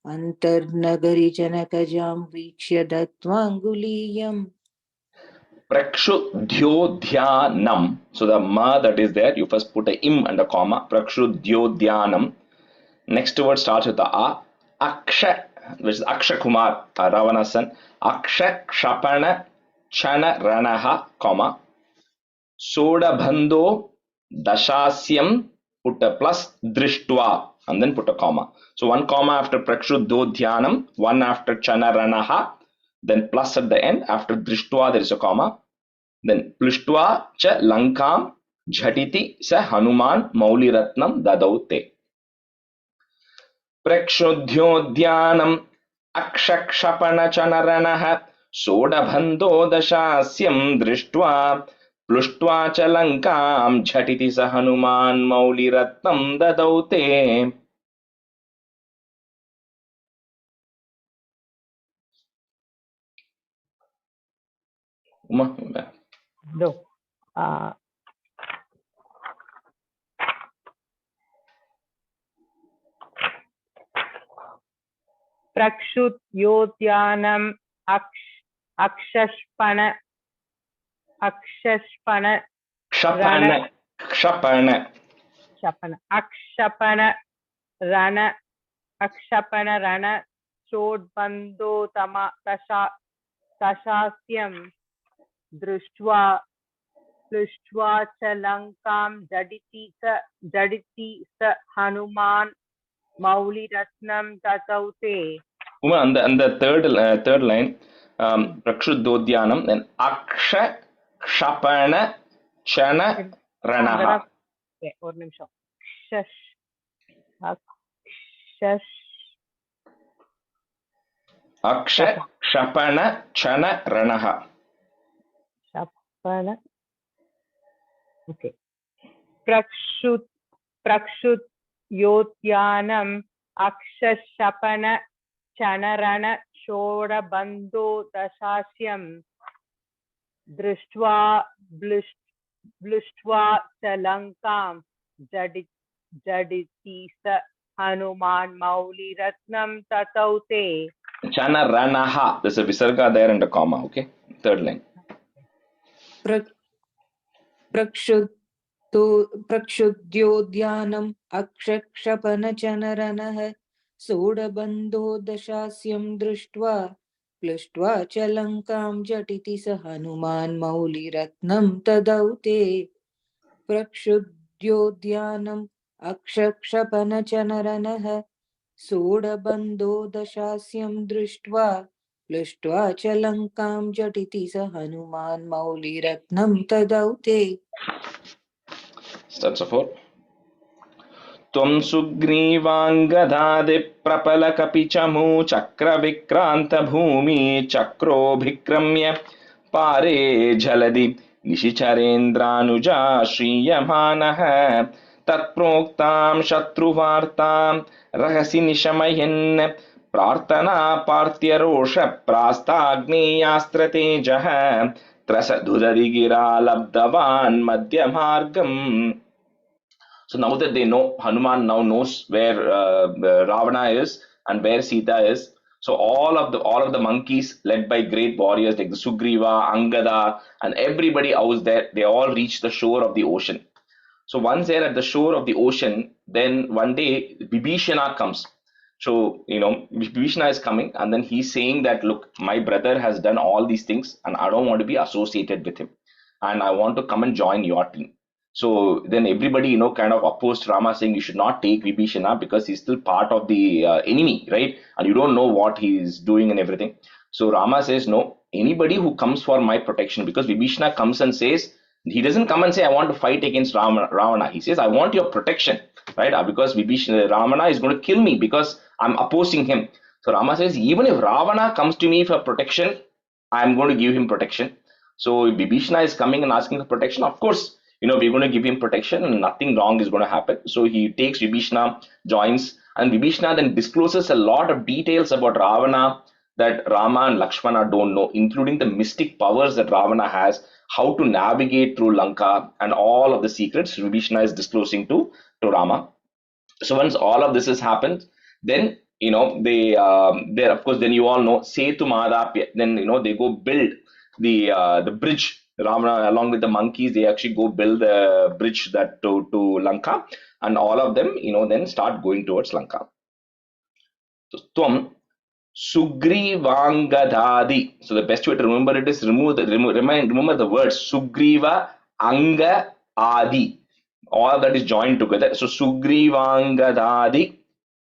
antarnagari janakajam vikshya datvanguliyam. Prakshudhyodhyanam. So the ma that is there, you first put a im and a comma. Prakshudhyodhyanam. Next word starts with the a. Aksha, which is Aksha Kumar, Ravana's son. Aksha Kshapana Chana Ranaha, comma. Sodabhando Dashasyam, put a plus Drishtva, and then put a comma. So one comma after Prakshudhyodhyanam, one after Chana Ranaha, then plus at the end. After Drishtva there is a comma. Then Plushtva cha Lankam Jhatiti sa Hanuman Mauli Ratnam Dadaute. Prakshudhyodhyanam Akshakshapana Chanaranah Sodabhando Dashasyam Drishtva Plushtva cha Lankam Jhatiti sa Hanuman Mauli Ratnam Dadaute. No. प्रक्षुद्योद्यानम् अक्षष्पण अक्षपण रण चोड्बन्धोतम दशास्यं दृष्ट्वा पृष्ट्वा च लङ्कां जडिति स हनुमान् मौलिरत्नं ततौ ते. And the third line, Prakshudodhyanam, then Aksha Kshapana Chana Ranaha. Okay, one nimsham. Aksha Kshapana Chana Ranaha. Shapana. Okay. Prakshut Yotyanam Akshashapana Chanarana Shodabandho Dashasyam Drishtva Blushtva Salankam Jaditi Sa Hanuman Mauli Ratnam Tataute. Chanaranaha. There's a visarga there and a comma, okay? Third line. प्रक्षुद्योद्यानम् अक्षक्षपनचनरनः सोडबन्धो दशास्यं दृष्ट्वा प्लुष्ट्वा च लङ्कां झटिति स हनुमान् मौलिरत्नं तदौ ते. प्रक्षुद्योद्यानम् अक्षक्षपनचनरनः सोडबन्धो दशास्यं दृष्ट्वा प्लुष्ट्वा च लङ्कां झटिति स हनुमान् मौलिरत्नं तदौ ते. Starts of 4. Tvam sugrivaangadaadi prapalakapichamu chakravikranta bhumi chakrobhikramya pare jaladi nishicharendranuja shriyamanaha tatproktam shatruvartam rahasi nishamayan prarthana partyarosha prasthagneyastratejah Trasadudarigira labdavan madhyamargam. So now that they know, Hanuman now knows where Ravana is and where Sita is. So all of the monkeys led by great warriors like the Sugriva, Angada, and everybody else there, they all reach the shore of the ocean. So once they're at the shore of the ocean, then one day Vibhishana comes. So, Vibhishana is coming and then he's saying that, look, my brother has done all these things and I don't want to be associated with him. And I want to come and join your team. So then everybody, kind of opposed Rama, saying you should not take Vibhishana because he's still part of the enemy, right? And you don't know what he's doing and everything. So Rama says, no, anybody who comes for my protection, because Vibhishana comes and says, he doesn't come and say, I want to fight against Ravana. He says, I want your protection, right? Because Ravana is going to kill me because I'm opposing him. So Rama says, even if Ravana comes to me for protection, I'm going to give him protection. So if Vibhishana is coming and asking for protection, of course, we're going to give him protection and nothing wrong is going to happen. So he takes Vibhishana, joins, and Vibhishana then discloses a lot of details about Ravana that Rama and Lakshmana don't know, including the mystic powers that Ravana has, how to navigate through Lanka, and all of the secrets Vibhishana is disclosing to Rama. So once all of this has happened, then they of course, then you all know Setu Madapya. Then they go build the bridge. Ravana along with the monkeys, they actually go build the bridge that to Lanka, and all of them then start going towards Lanka. So Tvam Sugrivangadadi. So the best way to remember it is remember the word Sugriva Anga Adi. All of that is joined together. So Sugrivangadadi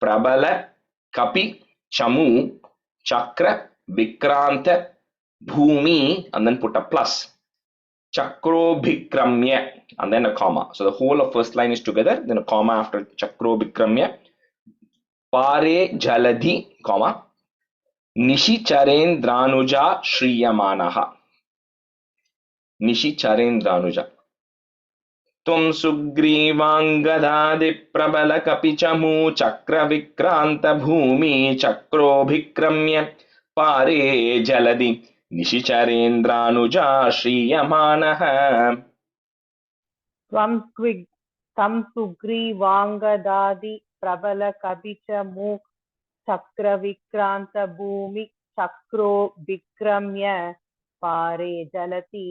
Prabala Kapi Chamu Chakra Vikranta Bhumi, and then put a plus. Chakrobhikramya, and then a comma. So the whole of first line is together, then a comma after Chakrobhikramya. Pare Jaladi, comma. Nishi Charendranuja Shriyamanaha. Nishi Charendranuja. Tum Sugrivangadadi Prabala Kapichamu Chakravikranta Bhumi Chakrobhikramya Pare Jaladi Nishicharendranuja Shriyamanaha. Tvam Sugrivangadadi Prabala Kapichamu चक्रविक्रान्तभूमि चक्रो विक्रम्य पारे जलति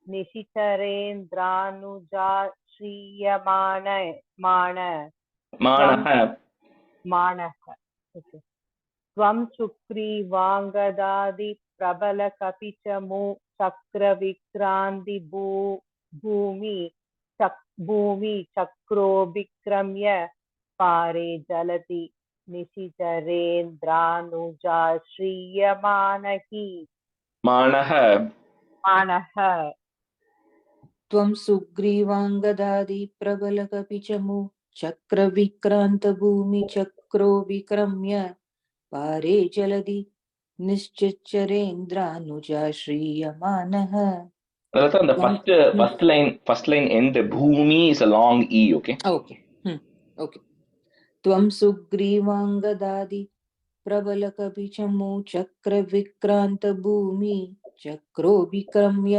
निशिचरेन्द्रानुजाश्रीयमाण Manah. माणः त्वं सुग्रीवाङ्गदादिप्रबलकपिचमु भूमि चक्रो विक्रम्य पारे जलति निशिचरेन्द्रानुजाश्रीयमाणहि Manah. माणः त्वं सुग्रीवाङ्गदादि प्रबलकपिचमु चक्रविक्रान्तभूमिचक्रो विक्रम्य पारे जलदि निश्चिच्चरेन्द्रानुजाश्रीयमानः Lata, the first line end bhumi is a long e, okay? Okay. Okay. त्वं सुग्रीवाङ्गदादि प्रबलकपिचमु चक्रविक्रान्तभूमि चक्रो विक्रम्य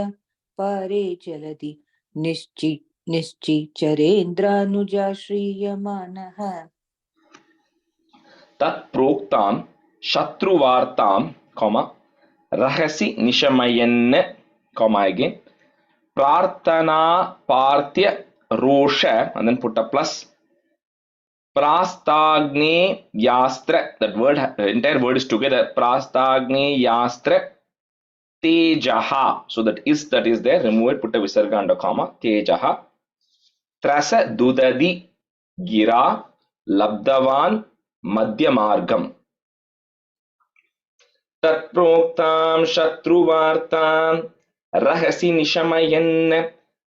पारे जलदि निश्चिचरेन्द्रानुजाश्रीयमानः Tat proktam shatruvartam, comma, rahasi nishamayan, comma again, prarthana parthya rosha, and then put a plus, prastagne yastra, that word, entire word is together, prastagne yastra tejaha, so that is there, remove it, put a visarga under comma, tejaha, trasa dudadi gira labdavan madhyamargam. तत्प्रोक्तां शत्रुवार्तां रहसि निशमयन्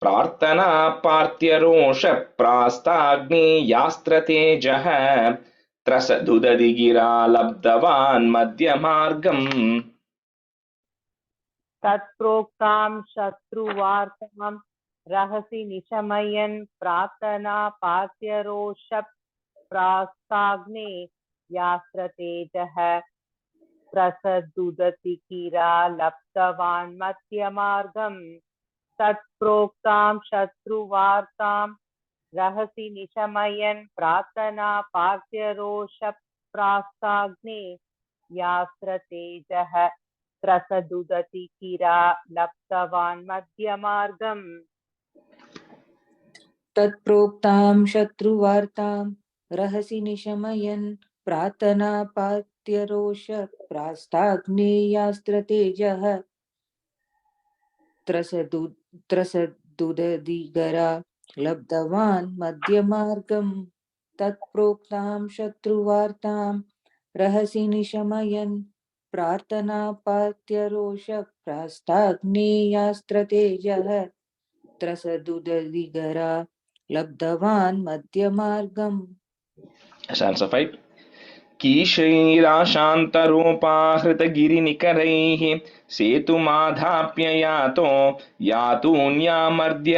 प्रार्थना पार्थ्यरोष प्रास्ताग्नेयास्त्रतेजः त्रसदुदधि गिरा लब्धवान् मध्यमार्गम् तत्प्रोक्तां शत्रुवार्तां रहसि निशमयन् प्रार्थना पार्थ्यरोष प्रास्ताग्ने यास्त्रतेजः प्रसदुदति गिरा लब्धवान् मध्यमार्गम् तत्प्रोक्तां शत्रुवार्तां रहसि निशमयन् प्रार्थना पार्थ्यरोष प्रास्ताग्ने यास्त्रतेजः प्रसदुदति गिरा लब्धवान् मध्यमार्गम् तत्प्रोक्तां शत्रुवार्तां रहसि निशमयन् प्रार्थना पात्यरोष प्रास्ताग्नेयास्त्रतेजः त्रसदुदधिगरा लब्धवान् मध्यमार्गम् तत्प्रोक्तां शत्रुवार्तां रहसि निशमयन् प्रार्थना पात्यरोष प्रास्ताग्नेयास्त्रतेजः त्रसदुदधिगरा लब्धवान् मध्यमार्गम्. Stanza 5. कीशैराशान्तरोपाहृतगिरिनिकरैः सेतुमाधाप्य यातून्यामर्द्य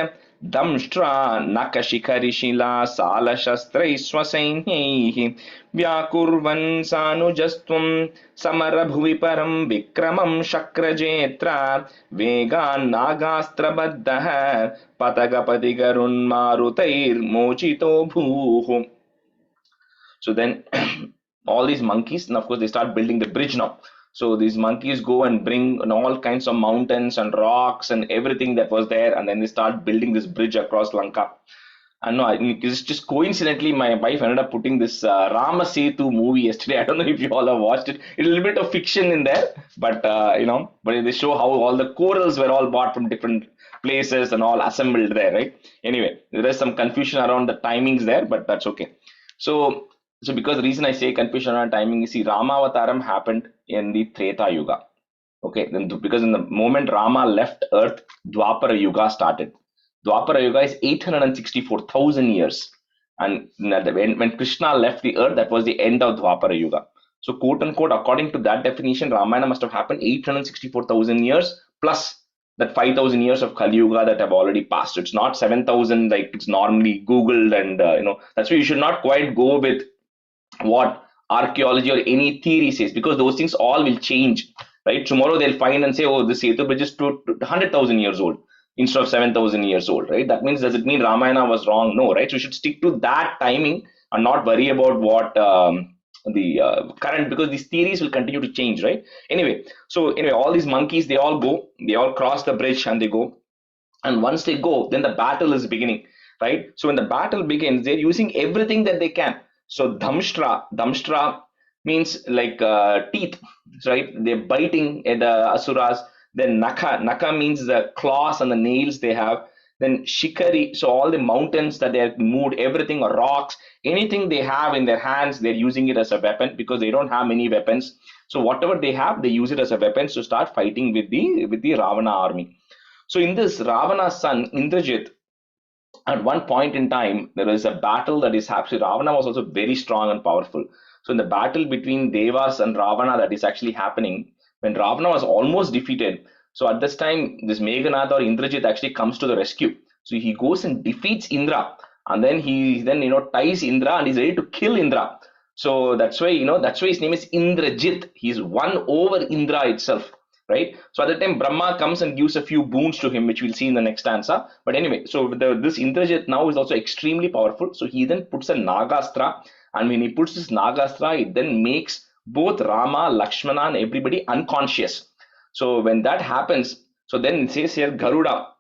दंष्ट्रा नखशिखरिशिला सालशस्त्रैः स्वसैन्यैः व्याकुर्वन् सानुजस्त्वं समरभुवि परं विक्रमं शक्रजेत्रा वेगान्नागास्त्रबद्धः पतगपतिगरुन्मारुतैर्मोचितो भूः. So then all these monkeys, and of course they start building the bridge now. So these monkeys go and bring all kinds of mountains and rocks and everything that was there, and then they start building this bridge across Lanka. And no, it's just coincidentally my wife ended up putting this Rama Setu movie yesterday. I don't know if you all have watched it. It's a little bit of fiction in there, but but they show how all the corals were all bought from different places and all assembled there, right? Anyway, there is some confusion around the timings there, but that's okay. So because the reason I say confusion around timing is, see, Rama Avataram happened in the Treta Yuga. Okay, then because in the moment Rama left Earth, Dwapara Yuga started. Dwapara Yuga is 864,000 years. And when Krishna left the Earth, that was the end of Dwapara Yuga. So, quote unquote, according to that definition, Ramayana must have happened 864,000 years plus that 5,000 years of Kali Yuga that have already passed. It's not 7,000 like it's normally Googled, and that's why you should not quite go with what archaeology or any theory says, because those things all will change, right? Tomorrow they'll find and say, oh, the Setu bridge is 100,000 years old instead of 7,000 years old, right? That means, does it mean Ramayana was wrong? No, right? So we should stick to that timing and not worry about what current, because these theories will continue to change, right? Anyway, so anyway, all these monkeys, they all cross the bridge and they go. And once they go, then the battle is beginning, right? So when the battle begins, they're using everything that they can. So damshtra means like teeth, right? They're biting at the asuras. Then naka means the claws and the nails they have. Then shikari, so all the mountains that they have moved, everything, or rocks, anything they have in their hands, they're using it as a weapon, because they don't have many weapons. So whatever they have, they use it as a weapon to start fighting with the Ravana army. So in this, Ravana's son Indrajit, at one point in time, there is a battle that is happening. Ravana was also very strong and powerful. So in the battle between Devas and Ravana that is actually happening, when Ravana was almost defeated, so at this time, this Meghanad or Indrajit actually comes to the rescue. So he goes and defeats Indra, and then he ties Indra and he's ready to kill Indra. So that's why his name is Indrajit. He's won over Indra itself, right? So at the time, Brahma comes and gives a few boons to him, which we'll see in the next stanza. But anyway, so this Indrajit now is also extremely powerful. So he then puts a Nagastra, and when he puts this Nagastra, it then makes both Rama, Lakshmana, and everybody unconscious. So when that happens, so then it says here Garuda,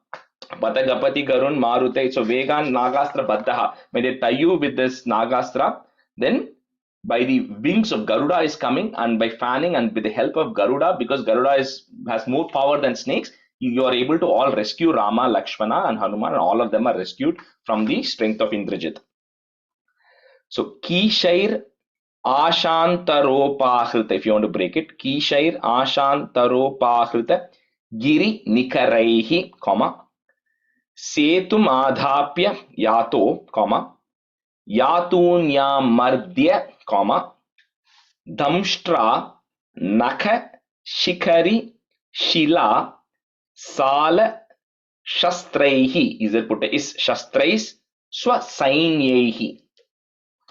Patagapati Garun Marute. So Vegan Nagastra Baddaha. When they tie you with this Nagastra, then by the wings of Garuda is coming, and by fanning and with the help of Garuda, because Garuda has more power than snakes, you are able to all rescue Rama, Lakshmana, and Hanuman, and all of them are rescued from the strength of Indrajit. So Kishair Ashantaropahrita, if you want to break it, Kishair Ashantaropahrita Giri Nikaraihi, Setum Adhapya Yato, Yatunyamardya, Damshtra Nakha Shikari Shila Sala Shastraihi. Is Shastrais Swasainyaihi.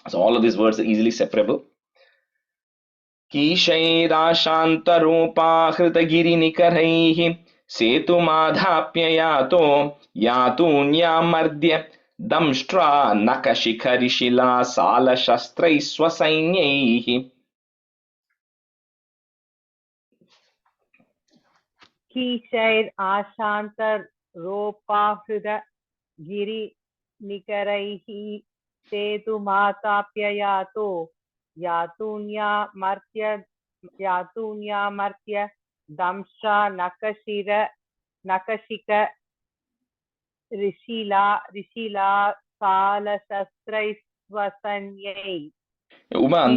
So all of these words are easily separable. Kishairashantaropahritagirinikarai setumadhapyayato yatunyamardya damshtra nakashikarishila sala shastrai swasainyaihi. Kishair Ashantar Ropahruda Giri Nikaraihi Setu Matapyayato Yatunya Martya Damsha Nakashika Rishila Sala Shastraiswasanyai. Uma, on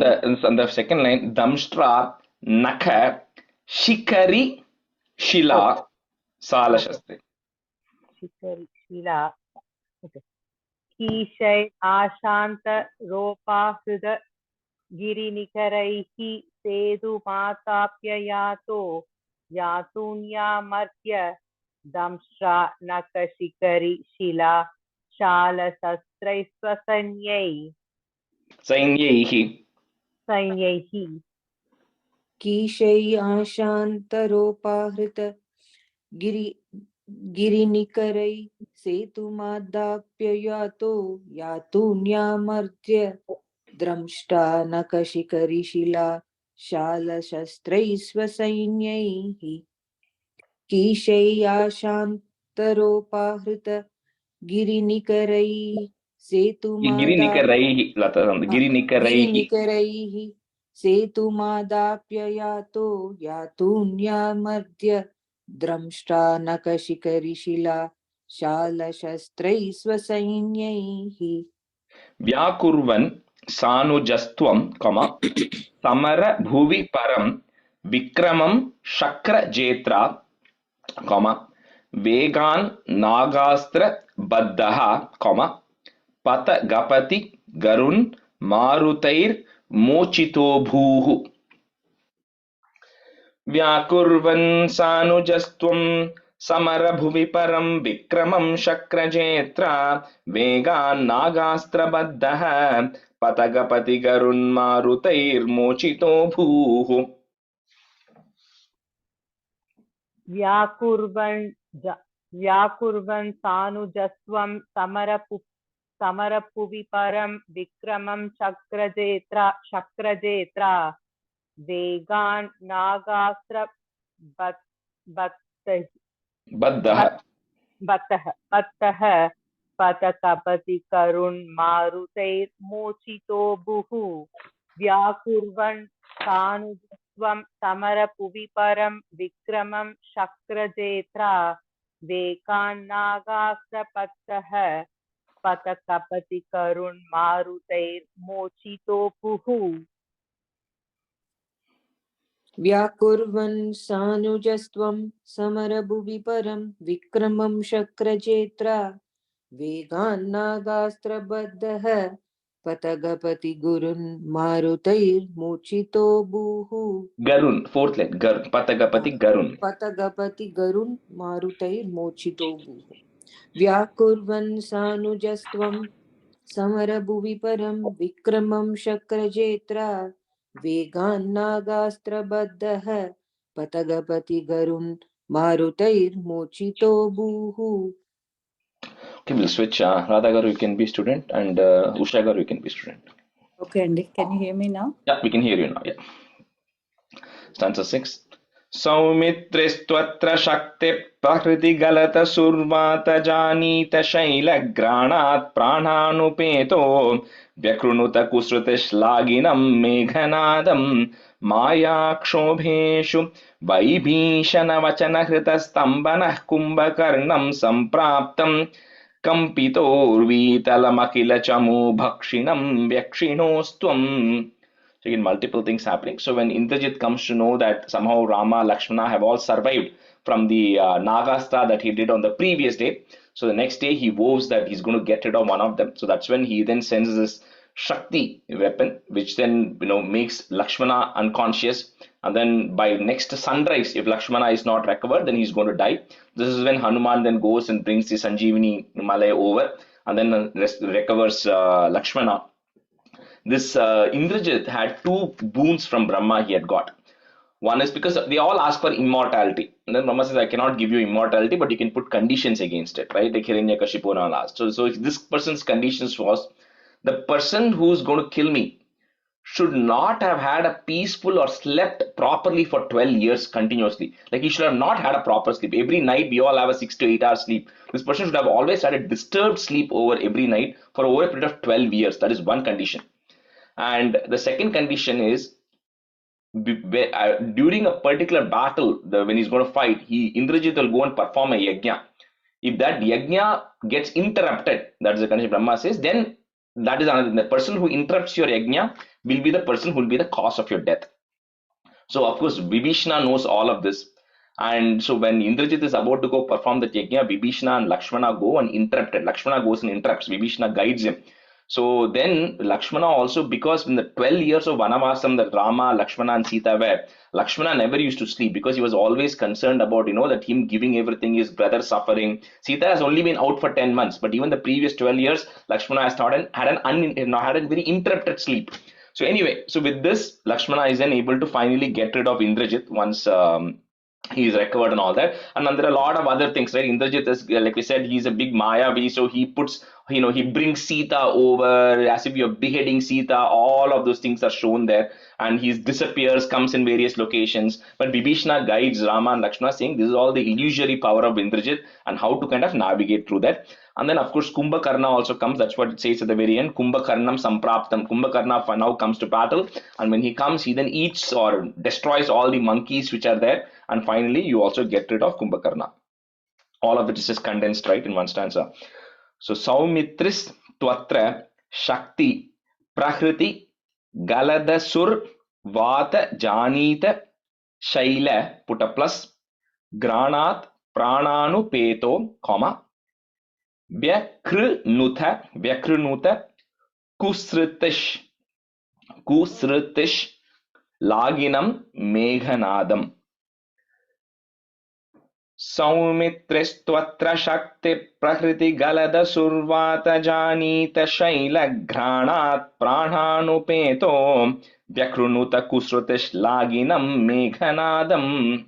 the second line, Damshtra Nakha Shikari Shila Sala Shastri. Shikari Shila. Okay. Kishay Ashanta Ropa Hruda Girinikaraihi Sedu Matapyayato Yatunya Martya Damshra Nakashikari Shila Shala Sastraiswasanyai. Sainyaihi. कीशैयाशान्तरोपाहृत गिरिनिकरै सेतुमादाप्ययातो यातून्यामर्त्य द्रंष्टा नखशिखरिशिला शालशस्त्रैः स्वसैन्यैः कीशैयाशान्तरोपाहृत गिरिनिकरै Girinikaraihi, Girinikaraihi. गिरिनिकरैः सेतुमादाप्ययातो यातून्यामर्त्य द्रंष्टा नखशिखरिशिला शालशस्त्रैः स्वसैन्यैः Vyakurvan Sanujastvam, Samara Bhuvi Param Vikramam Shakra Jetra, Vegan Nagastra Baddaha, Pata Gapati Garun Marutair Mochito Bhuhu. Vyakurvan Sanujastvam Samarabhuvi Param Vikramam Shakrajetra Vegan Nagastra Baddaha Patagapati Garun Marutair Mochito Bhuhu. Vyakurvan Sanujaswam समरपुवि परं विक्रमं शक्रजेत्रा वेगान् नागास्त्र बद्धः पतकपति करुण्मारुतैर्मोचितो भुः व्याकुर्वन् सानुजस्त्वं समरपुवि परं विक्रमं शक्रजेत्रा वेगान्नागास्त्रपद्धः पतकपति करुण्मारुतैर्मोचितो भुः व्याकुर्वन् सानुजस्त्वं समरभुवि परं विक्रमं शक्रजेत्रा वेगान्नागास्त्रबद्धः पतगपति गुरुन् मारुतैर्मूर्छितो भूः Garun, fourth line. Garun. Patagapati Garun. पतगपति गरुन् मारुतैर्मूर्छितो भूः व्याकुर्वन् सानुजस्त्वं समरभुवि परं विक्रमं शक्रजेत्रा वेगान्नागास्त्रबद्धः पतगपति गरुन् मारुतैर्मूर्छितो भूः. Okay, we'll switch. Radha Garu, you can be student, and Usha Garu, you can be student. Okay, Andy, can you hear me now? Yeah, we can hear you now. Yeah. Stanza 6. सौमित्रिस्त्वत्र शक्ति प्रकृति गलत सुर्वात जानीत शैलग्राणात् प्राणानुपेतो व्यकृणुत कुसृतिश्लाघिनं मेघनादं मायाक्षोभेषु वैभीषणवचनहृतस्तम्भनः कुम्भकर्णं सम्प्राप्तं कम्पितोर्वीतलमखिलचमू भक्षिणं व्यक्षिणोस्त्वम्. So again, multiple things happening. So when Indrajit comes to know that somehow Rama, Lakshmana have all survived from the Nagastra that he did on the previous day, so the next day he vows that he's going to get rid of one of them. So that's when he then sends this Shakti weapon, which then makes Lakshmana unconscious. And then by next sunrise, if Lakshmana is not recovered, then he's going to die. This is when Hanuman then goes and brings the Sanjeevani Malay over, and then recovers Lakshmana. This Indrajit had two boons from Brahma he had got. One is because they all ask for immortality. And then Brahma says, I cannot give you immortality, but you can put conditions against it, right? Like Hiranyakashipu and all asked. So this person's conditions was, the person who's going to kill me should not have had a peaceful or slept properly for 12 years continuously. Like he should have not had a proper sleep. Every night we all have a 6 to 8 hours sleep. This person should have always had a disturbed sleep over every night for over a period of 12 years. That is one condition. And the second condition is, during a particular battle, when he's going to fight, Indrajit will go and perform a yajna. If that yajna gets interrupted, that is the condition Brahma says, then that is another. The person who interrupts your yajna will be the person who will be the cause of your death. So of course, Vibhishana knows all of this. And so when Indrajit is about to go perform the yajna, Vibhishana and Lakshmana go and interrupt it. Lakshmana goes and interrupts. Vibhishana guides him. So then Lakshmana also, because in the 12 years of Vanavasam that Rama, Lakshmana and Sita were, Lakshmana never used to sleep because he was always concerned about, that him giving everything, his brother suffering. Sita has only been out for 10 months, but even the previous 12 years, Lakshmana has had a very interrupted sleep. So anyway, so with this, Lakshmana is then able to finally get rid of Indrajit once he is recovered and all that. And then there are a lot of other things, right? Indrajit is, like we said, he's a big Mayavi, so he puts, he brings Sita over as if you're beheading Sita. All of those things are shown there, and he disappears, comes in various locations. But Vibhishana guides Rama and Lakshmana, saying this is all the illusory power of Indrajit and how to kind of navigate through that. And then of course Kumbhakarna also comes. That's what it says at the very end. Kumbhakarnam sampraptam. Kumbhakarna now comes to battle, and when he comes, he then eats or destroys all the monkeys which are there, and finally you also get rid of Kumbhakarna. All of it is just condensed right in one stanza. So Saumitris Twatra Shakti Prakriti Galada Sur Vata Janita Shaila, put a plus, Granat Prananu Peto, comma, Vyakrunuta Kusritish Laginam Meghanadam. Saumitristwatra Shakti Prakriti Galada Survata Janita Shaila Granat Prananupeto Vyakrunuta Kusrutish Laginam Meghanadam.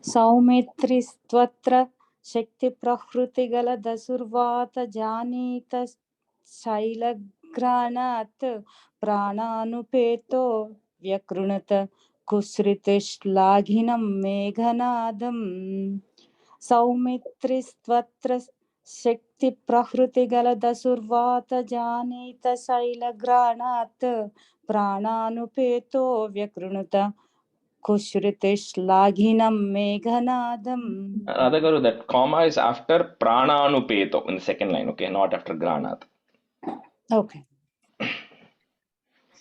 सौमित्रिस्त्वत्र शक्ति प्रकृति गल दसुर्वात जानीत शैलघ्राणात् प्राणानुपेतो व्यकृणत कुसृतिश्लाघिनं मेघनादम् सौमित्रिस्त्वत्र शक्ति प्रकृति गल दसुर्वात जानीत शैलघ्राणात् प्राणानुपेतो व्यकृणुत कुश्रुतिश्लाघिनं मेघनादम्. Radhagaru, that comma is after prananupeto in the second line, okay, not after granat. Okay.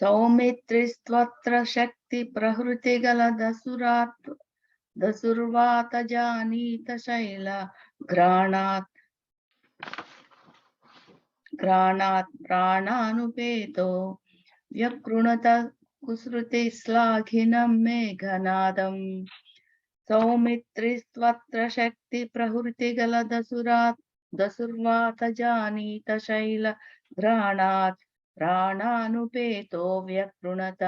सौमित्रिस्त्वत्र शक्ति प्रहृति गल दसुर्वात जानीत शैल घ्राणात् प्राणानुपेतो व्यकृणत कुसृति श्लाघिनं मेघनादम् सौमित्रिस्त्वत्र शक्ति प्रहृति गल दसुर्वात जानीत शैल घ्राणात् प्राणानुपेतो व्यकृणत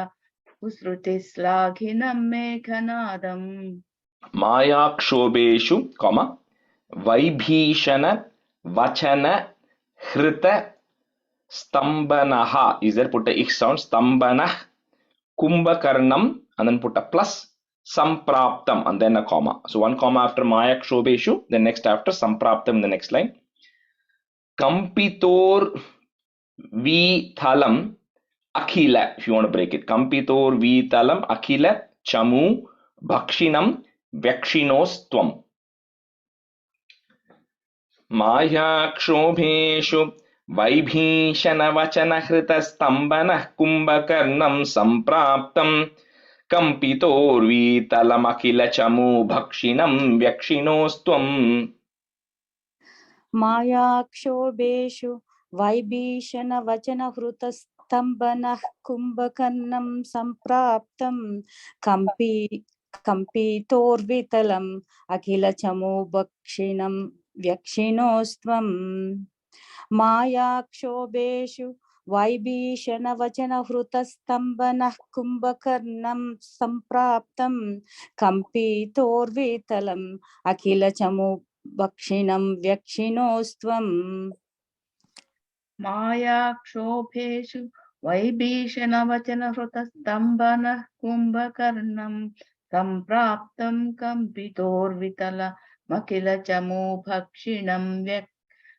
कुसृतिश्लाघिनं मेघनादम् मायाक्षोभेषु वैभीषण वचन हृत स्तंभनः. Is there put a ich sound? Stambhanah kumbhakarnam and then put a plus sampraptam and then a comma. So one comma after mayakszobeshu, then next after sampraptam in the next line. Kampitor vithalam akhila, if you want to break it. Kampitor vithalam akhila chamu bhakshinam vyakshinos tvam. मायाक्षोभेषु वैभीषणवचनहृतस्तम्भनः कुम्भकर्णं सम्प्राप्तं कम्पितोर्वीतलमखिलचमू भक्षिणं व्यक्षिणोस्त्वम्. मायाक्षोभेषु वैभीषणवचनहृतस्तम्भनः कुम्भकर्णं सम्प्राप्तं कम्पितोर्वितलम् अखिलचमूभक्षिणं व्यक्षिणोस्त्वम्. मायाक्षोभेषु वैभीषणवचनहृतस्तम्भनः कुम्भकर्णं सम्प्राप्तं कम्पितोर्वितलम् अखिलचमूभक्षिणं व्यक्षिणोस्त्वम्. मायाक्षोभेषु वैभीषणवचनहृतस्तम्भनः कुम्भकर्णं सम्प्राप्तं कम्पितोर्वितलमखिलचमूभक्षिणं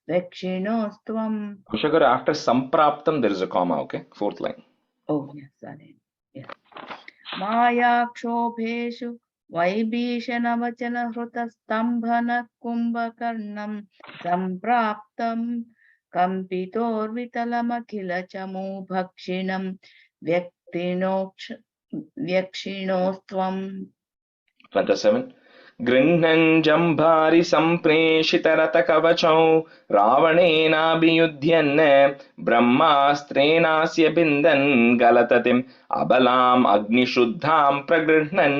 व्यक्षिणोस्त्वम्. Kushagara, after sampraptam there is a comma, okay? Fourth line. Oh, yes, sorry. Yes. मायाक्षोभेषु वैभीषणवचनहृतस्तम्भनः कुम्भकर्णं सम्प्राप्तं कम्पितोर्वितलमखिलचमूभक्षिणं व्यक्षिणोस्त्वम्. 7. गृह्णन् जम्भारि सम्प्रेषितरथकवचौ रावणेनाभियुध्यन् ब्रह्मास्त्रेणास्य बिन्दन् गलततिम् अबलाम् अग्निशुद्धां प्रगृह्णन्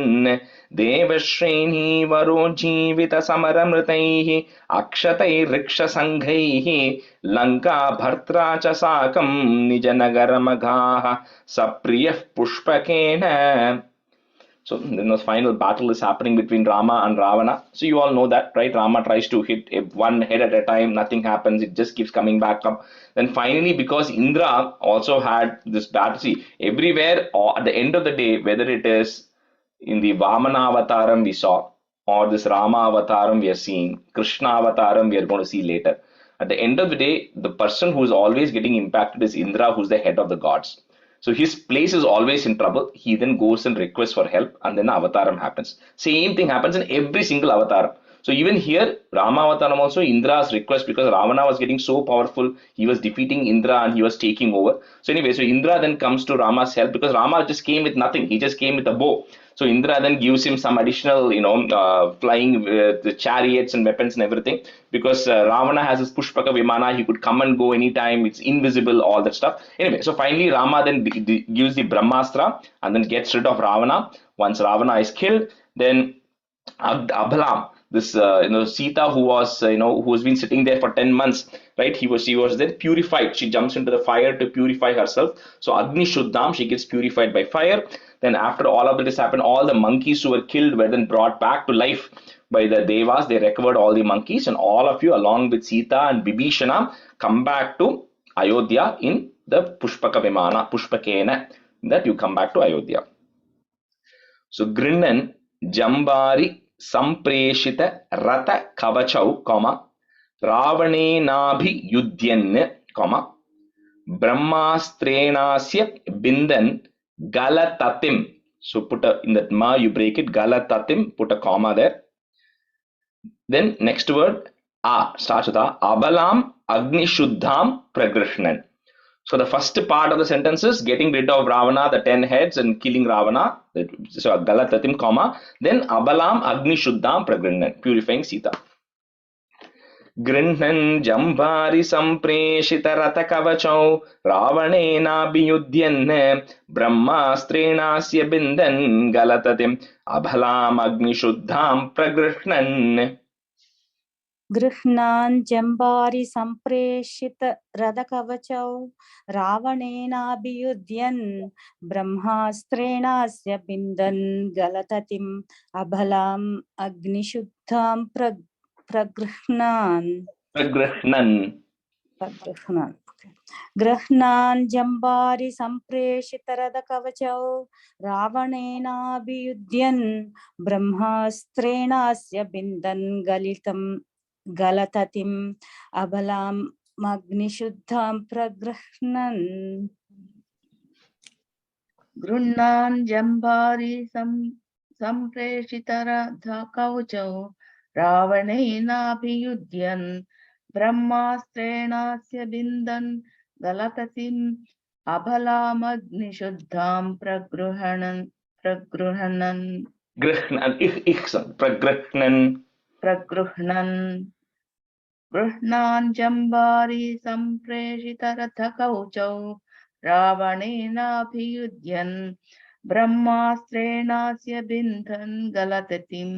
देवश्रेणीवरो जीवितसमरमृतैः अक्षतैर्ऋक्षसङ्घैः लङ्का भर्त्रा च साकं निजनगरमघाः सप्रियः पुष्पकेन. So then the final battle is happening between Rama and Ravana. So you all know that, right? Rama tries to hit one head at a time, nothing happens, it just keeps coming back up. Then finally, because Indra also had this battle, see, everywhere or at the end of the day, whether it is in the Vamana Avataram we saw, or this Rama Avataram we are seeing, Krishna Avataram we are going to see later. At the end of the day, the person who is always getting impacted is Indra, who's the head of the gods. So his place is always in trouble. He then goes and requests for help, and then the avataram happens. Same thing happens in every single avataram. So even here, Rama avataram also Indra's request, because Ravana was getting so powerful, he was defeating Indra and he was taking over. So anyway, so Indra then comes to Rama's help, because Rama just came with nothing. He just came with a bow. So Indra then gives him some additional, flying the chariots and weapons and everything, because Ravana has his Pushpaka Vimana. He could come and go anytime. It's invisible, all that stuff. Anyway, so finally Rama then gives the Brahmastra and then gets rid of Ravana. Once Ravana is killed, then Abhalam, this Sita, who was who has been sitting there for 10 months, right? She was then purified. She jumps into the fire to purify herself. So Agni Shuddham, she gets purified by fire. Then after all of this happened, all the monkeys who were killed were then brought back to life by the devas. They recovered all the monkeys, and all of you along with Sita and Bibhishana come back to Ayodhya in the Pushpaka Vimana, Pushpakena, that you come back to Ayodhya. So Grinnan Jambari Sampreshita Rata Kavachau, Ravanenabhi Yudhyan, Brahmastrenasya Bindan Galatatim. So put in that ma, you break it, Galatatim, put a comma there. Then next word, starts with Abalam Agni Shuddham Pragrishnan. So the first part of the sentence is getting rid of Ravana, the 10 heads, and killing Ravana. So Galatatim, comma. Then Abalam Agni Shuddham Pragrishnan, purifying Sita. Grinhan Jambari Sampreshita Rata Kavachau Ravanenabhiyudhyan Brahmastrenasya Bindan Galatatim Abhalam Agni Shuddham Pragrishnan. गृह्णान् जम्बारि सम्प्रेषित रथकवचौ रावणेनाभियुध्यन् ब्रह्मास्त्रेणास्य बिन्दन् गलततिम् अबलाम् अग्निशुद्धां प्रगृह्णान् गृह्णान् जम्बारि सम्प्रेषित रथकवचौ रावणेनाभियुध्यन् ब्रह्मास्त्रेणास्य बिन्दन् गलततिम् अबलाम् अग्निशुद्धां प्रगृह्णन्. गृह्णान् जम्बारि सम्प्रेषितरथकवचौ रावणेनाभियुध्यन् ब्रह्मास्त्रेणास्य बिन्दन् गलततिम् अबलामग्निशुद्धां प्रगृह्णन्. गृह्णान् जम्बारि सम्प्रेषितरथकवचौ रावणेनाभियुध्यन् ब्रह्मास्त्रेणास्य बिन्दन् गलततिम्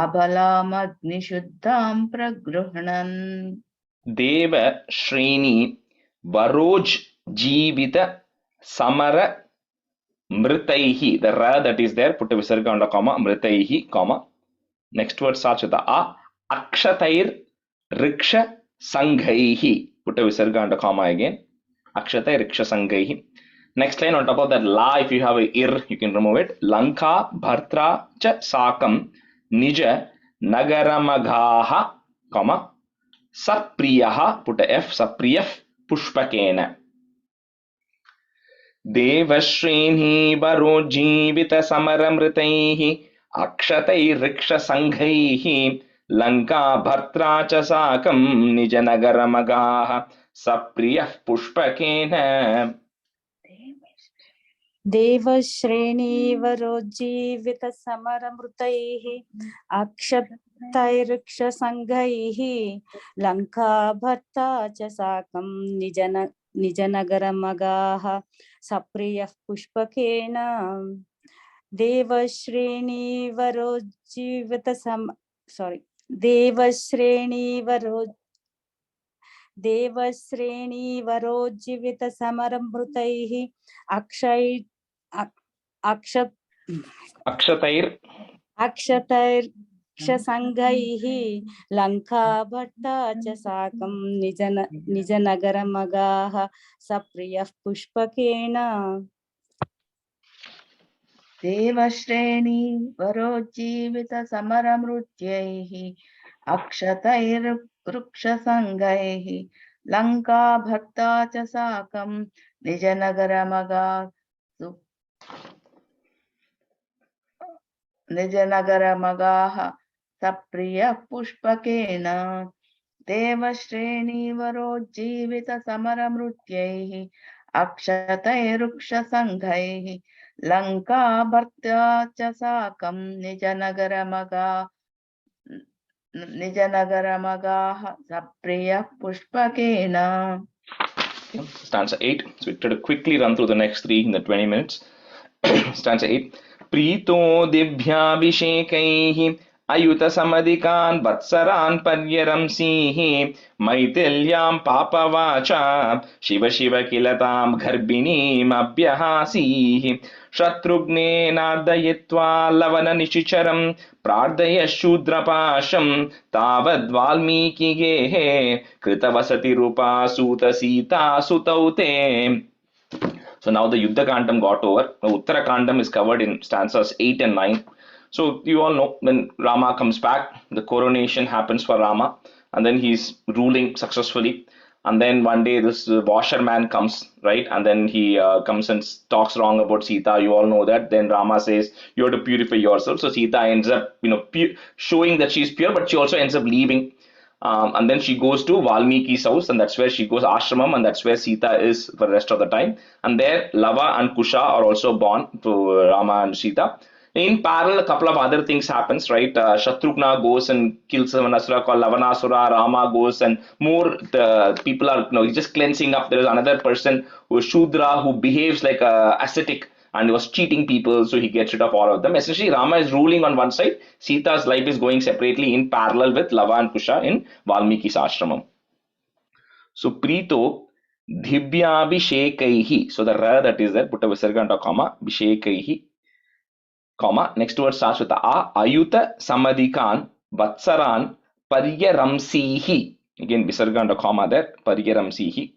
अबलामग्निशुद्धां प्रगृह्णन्. Deva Shreni Varoj Jivita Samara Mritaihi. The ra that is there, put a visarga under comma, Mritaihi, comma. Next word starts with Akshatair Riksha Sanghaihi. Put a visarga under comma again. Akshatair Riksha Sanghaihi. Next line on top of that la, if you have a ir, you can remove it. Lanka Bhartra Cha Sakam Nija Nagaramaghaha, comma. Sapriyaha, put a F, Sapriyaf Pushpakena. Devashreni Varojivita Samaramritaihi Akshatai Riksha Sanghaihi Lanka Bhartra Cha Sakam Nijanagaramaгаha Sapriyaf Pushpakena. देवश्रेणीवरोज्जीवित समरमृतैः अक्षतैर्क्षसङ्घैः लङ्काभर्ता च साकं निजनगरमगाः सप्रियः पुष्पकेन. देवश्रेणीवरोज्जीवित समरमृतैः अक्षतैर्क्षसङ्घैः लङ्काभर्ता च साकं निजनगरमगाः सप्रियः पुष्पकेन. देवश्रेणीवरोज्जीवित समरमृत्यैः अक्षतैर्वृक्षसङ्घैः लङ्काभर्ता च साकं निजनगरमगाः सप्रियः पुष्पकेन. देवश्रेणीवरोज्जीवित समरमृत्यैः अक्षतैर्वृक्षसङ्घैः लङ्काभर्ता च साकं निजनगरमगाः सप्रियः पुष्पकेन. Stanza 8. So we try to quickly run through the next 3 in the 20 minutes. Stanza 8. Prito Dibhyabhishekaihi Ayuta samadhikan vatsaran paryaramsihi maithilyaam papavacha shiva shiva kilatam garbhineem abhyahasihi Shatrughne nardayitva lavana nishicharam prardaya shudrapasham tavad valmiki gehe kritavasati rupa suta sita sutaute. So now the Yuddha Kandam got over. The Uttara Kandam is covered in stanzas 8 and 9. So you all know when Rama comes back, the coronation happens for Rama, and then he's ruling successfully. And then one day this washerman comes, right? And then he comes and talks wrong about Sita. You all know that. Then Rama says, you have to purify yourself. So Sita ends up, showing that she's pure, but she also ends up leaving. And then she goes to Valmiki's house, and that's where she goes ashramam, and that's where Sita is for the rest of the time. And there, Lava and Kusha are also born to Rama and Sita. In parallel, a couple of other things happens, right? Shatrughna goes and kills an asura called Lavanasura. Rama goes and more the people are, just cleansing up. There is another person who is Shudra who behaves like a ascetic and was cheating people, so he gets rid of all of them. Essentially, Rama is ruling on one side. Sita's life is going separately in parallel with Lava and Kusha in Valmiki's ashramam. So Preeto Divyabhishekaihi. So the ra that is there, put a visarga and a comma, Bhishekaihi. Comma, next word starts with a ayuta samadhikan vatsaran paryaramsihi. Again, visarga and a comma there, paryaramsihi.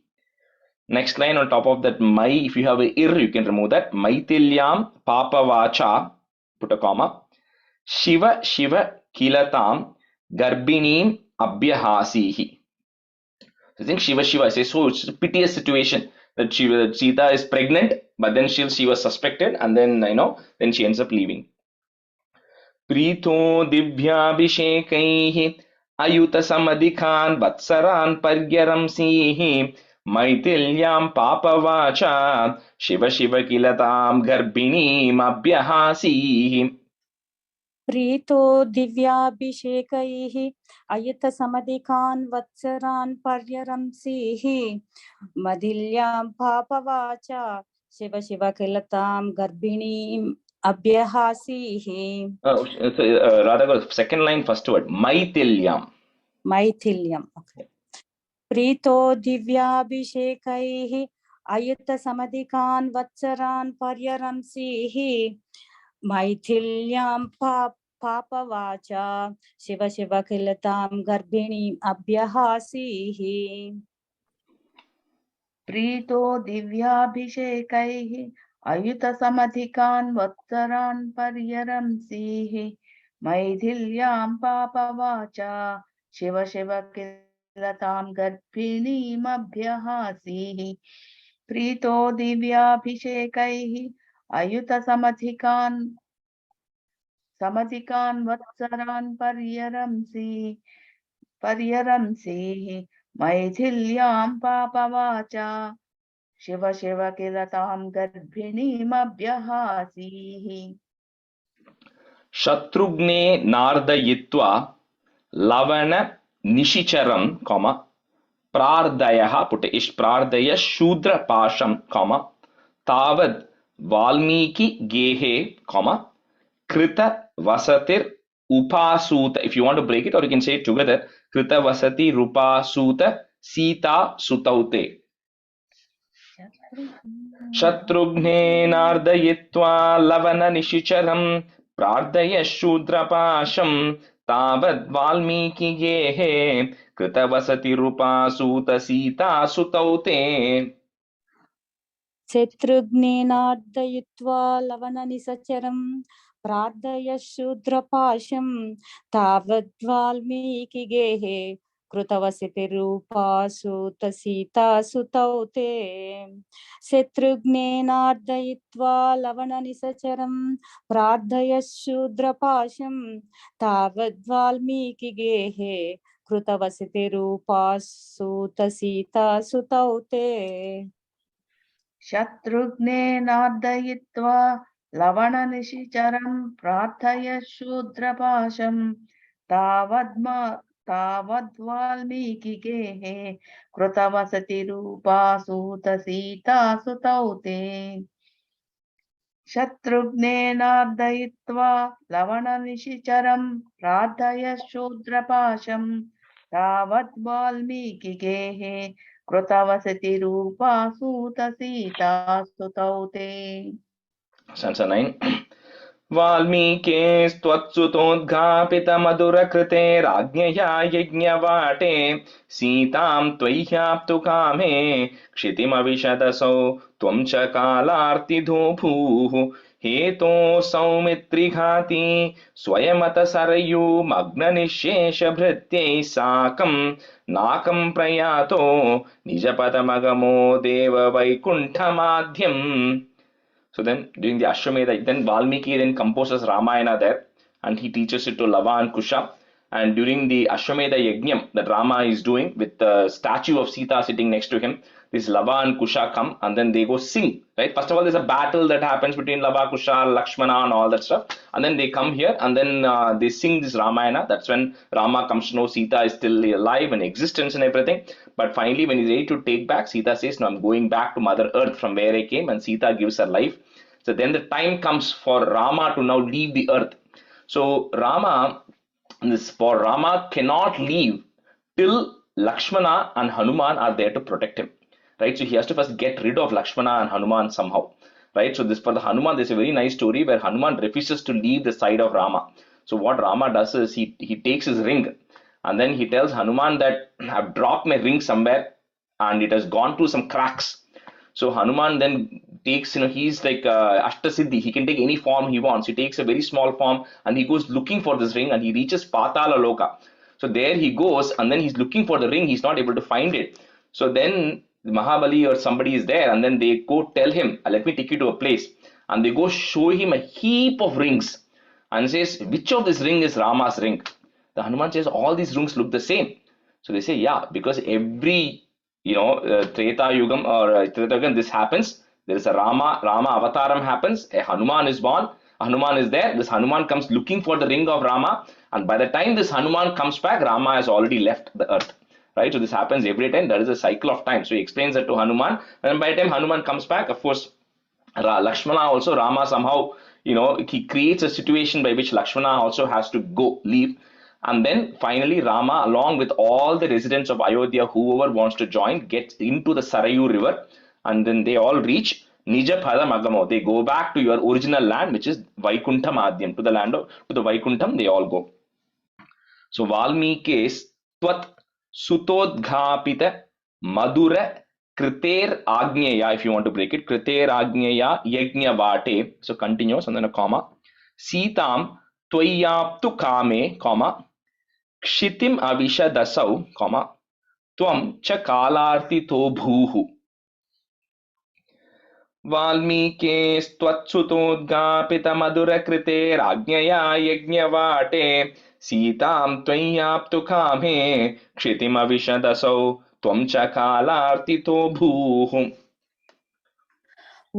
Next line on top of that, mai, if you have a ir, you can remove that. Maithilyam papavacha, put a comma. Shiva Shiva kilatam garbhineem abhyahasihi. So I think Shiva Shiva says, so it's a piteous situation that Sita is pregnant, but then she was suspected, and then then she ends up leaving. Preeto divyabhishekaihi ayuta samadhikan vatsaran paryaramsihi maithilyam papavacha Shiva Shiva kilatam garbhineem abhyahasihi. प्रीतो दिव्याभिषेकैः अयुतसमधिकान् वत्सरान् पर्यरंसीः मदिल्यां पापवाचा Shiva Shiva किलतां गर्भिणीम् अभ्यहासीः. Radha, second line, first word, maithilyam. मैथिल्यम्. प्रीतो दिव्याभिषेकैः अयुतसमधिकान् वत्सरान् पर्यरंसीः मैथिल्यां पापवाचा शिव शिव किलतां गर्भिणीम् अभ्यहासीः. प्रीतो दिव्याभिषेकैः अयुतसमधिकान् वत्सरान् पर्यरंसीः मैथिल्यां पापवाचा शिव शिव किलतां गर्भिणीमभ्यहासीः. प्रीतो दिव्याभिषेकैः अयुतसमधिकान् वत्सरान् पर्यरंसीः मैथिल्यां पापवाचा Shiva Shiva किलतां गर्भिणीमभ्यहासीः. Shatrughne nardayitva lavana nishicharam, comma, prardayah, put ish prardaya shudra pasham, comma, tavad valmiki gehe, comma, krita vasatir upasuta. If you want to break it, or you can say it together, krita vasati rupasuta sita sutaute. Shatrughne nardayitva lavana nishicharam prardaya shudrapasham tavad valmiki gehe kritavasati rupasuta sita sutaute. शत्रुघ्नेनार्दयित्वा लवणनिसचरं प्रार्थय शूद्रपाशं तावद्वाल्मीकिगेहे कृतवसितिरूपासुतसीता सुतौ ते. शत्रुघ्नेनार्दयित्वा लवणनिसचरं प्रार्थय शूद्रपाशं तावद्वाल्मीकिगेहे कृतवसितिरूपासुतसीता सुतौ ते. शत्रुघ्नेनार्दयित्वा लवणनिशिचरं प्रार्थय शूद्रपाशं तावद्वाल्मीकिगेहे कृतवसतिरूपा सूतसीता सुतौ ते. शत्रुघ्नेनार्दयित्वा लवणनिशिचरं प्रार्थय शूद्रपाशं तावत् वाल्मीकिगेः कृतवसतिरूपा सूतसीता सुतौ ते। Stanza 9. वाल्मीकेस्त्वत्सुतोद्घापितमधुरकृते राज्ञया यज्ञवाटे सीतां त्वय्याप्तु कामे क्षितिमविशदसौ त्वं च कालार्तिधो भूः हेतो सौमित्रिघाती स्वयमत सरयूमग्ननिःशेषभृत्यैः साकं नाकं प्रयातो निजपदमगमो देववैकुण्ठमाध्यम्. So then during the Ashwamedha, then Valmiki then composes Ramayana there and he teaches it to Lava and Kusha. And during the Ashwamedha Yajnam that Rama is doing with the statue of Sita sitting next to him, this Lava and Kusha come and then they go sing, right? First of all, there's a battle that happens between Lava, Kusha, Lakshmana and all that stuff. And then they come here and then they sing this Ramayana. That's when Rama comes to know Sita is still alive and existence and everything. But finally, when he's ready to take back, Sita says, no, I'm going back to Mother Earth from where I came, and Sita gives her life. So then the time comes for Rama to now leave the earth. So Rama cannot leave till Lakshmana and Hanuman are there to protect him. Right? So he has to first get rid of Lakshmana and Hanuman somehow. Right? So this for the Hanuman, there's a very nice story where Hanuman refuses to leave the side of Rama. So what Rama does is he takes his ring and then he tells Hanuman that I've dropped my ring somewhere and it has gone through some cracks. So Hanuman then takes, he's like Ashtasiddhi. He can take any form he wants. He takes a very small form and he goes looking for this ring and he reaches Patala Loka. So there he goes and then he's looking for the ring. He's not able to find it. So then Mahabali or somebody is there and then they go tell him, let me take you to a place. And they go show him a heap of rings and says, which of this ring is Rama's ring? The Hanuman says, all these rings look the same. So they say, yeah, because every Treta Yugam or Treta Yugam, this happens. There is a Rama avataram happens. A Hanuman is born. Hanuman is there. This Hanuman comes looking for the ring of Rama. And by the time this Hanuman comes back, Rama has already left the earth. Right? So this happens every time. There is a cycle of time. So he explains that to Hanuman. And by the time Hanuman comes back, of course, Lakshmana also, Rama somehow, he creates a situation by which Lakshmana also has to leave. And then finally Rama, along with all the residents of Ayodhya, whoever wants to join, gets into the Sarayu river and then they all reach Nija Padam Agamo. They go back to your original land, which is Vaikuntha Madhyam, to the Vaikuntham they all go. So Valmikes Twat Sutodghapita Madura Kriter Agneya, if you want to break it, Kriter Agneya Yajna Vate. So continuous and then a comma. Sitam Twayaptu Kame, comma. Kshitim Avishadasau, comma. Tvam cha Kalartito Bhuhu. Valmikestvachutodgapita Madura Krite Rajnaya Yajnavate Sitam Tvayaptu Kame Kshitim Avishadasau Tvam cha Kalartito Bhuhu.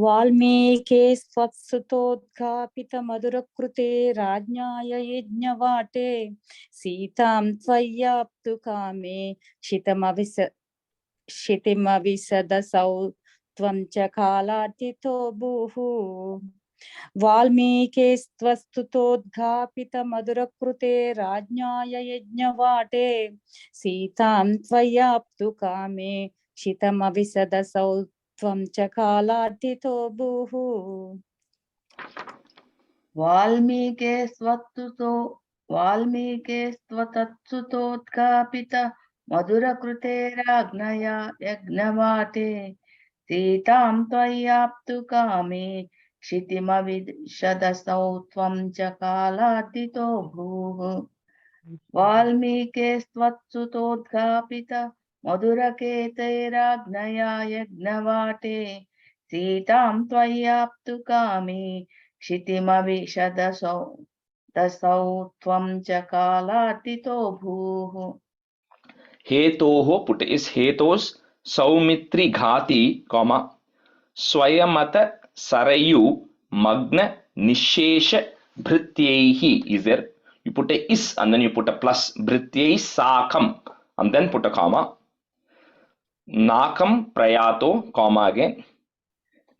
वाल्मीके स्वत्सुतोद्घापितमधुरकृते राज्ञाय यज्ञवाटे सीतां त्वय्याप्तु कामे क्षितिमविसदसौ त्वं च कालार्थितो भूः वाल्मीके स्वस्तुतोद्घापितमधुरकृते राज्ञाय यज्ञवाटे सीतां त्वय्याप्तु कामे क्षितिमविसदसौ त्वं च कालार्थितो भूः वाल्मीके स्वतत्सुतोद्घापित मधुरकृते राज्ञया यज्ञवाटे सीतां त्वय्याप्तु कामे क्षितिमविशदसौ त्वं च कालार्थितो भूः वाल्मीके स्वत्सुतोद्घापित मधुरकेते राज्ञया यज्ञवाटे सीतां त्वय्याप्तु कामे क्षितिमविशदसौ त्वं च कालार्थितो भूः Hetoho put is hetos Saumitri Ghati, comma Swayamata Sarayu Magna Nishesha Bhrityaihi. Is there? You put a is and then you put a plus. Bhrityai Sakam and then put a comma. Nakam Prayato, comma again.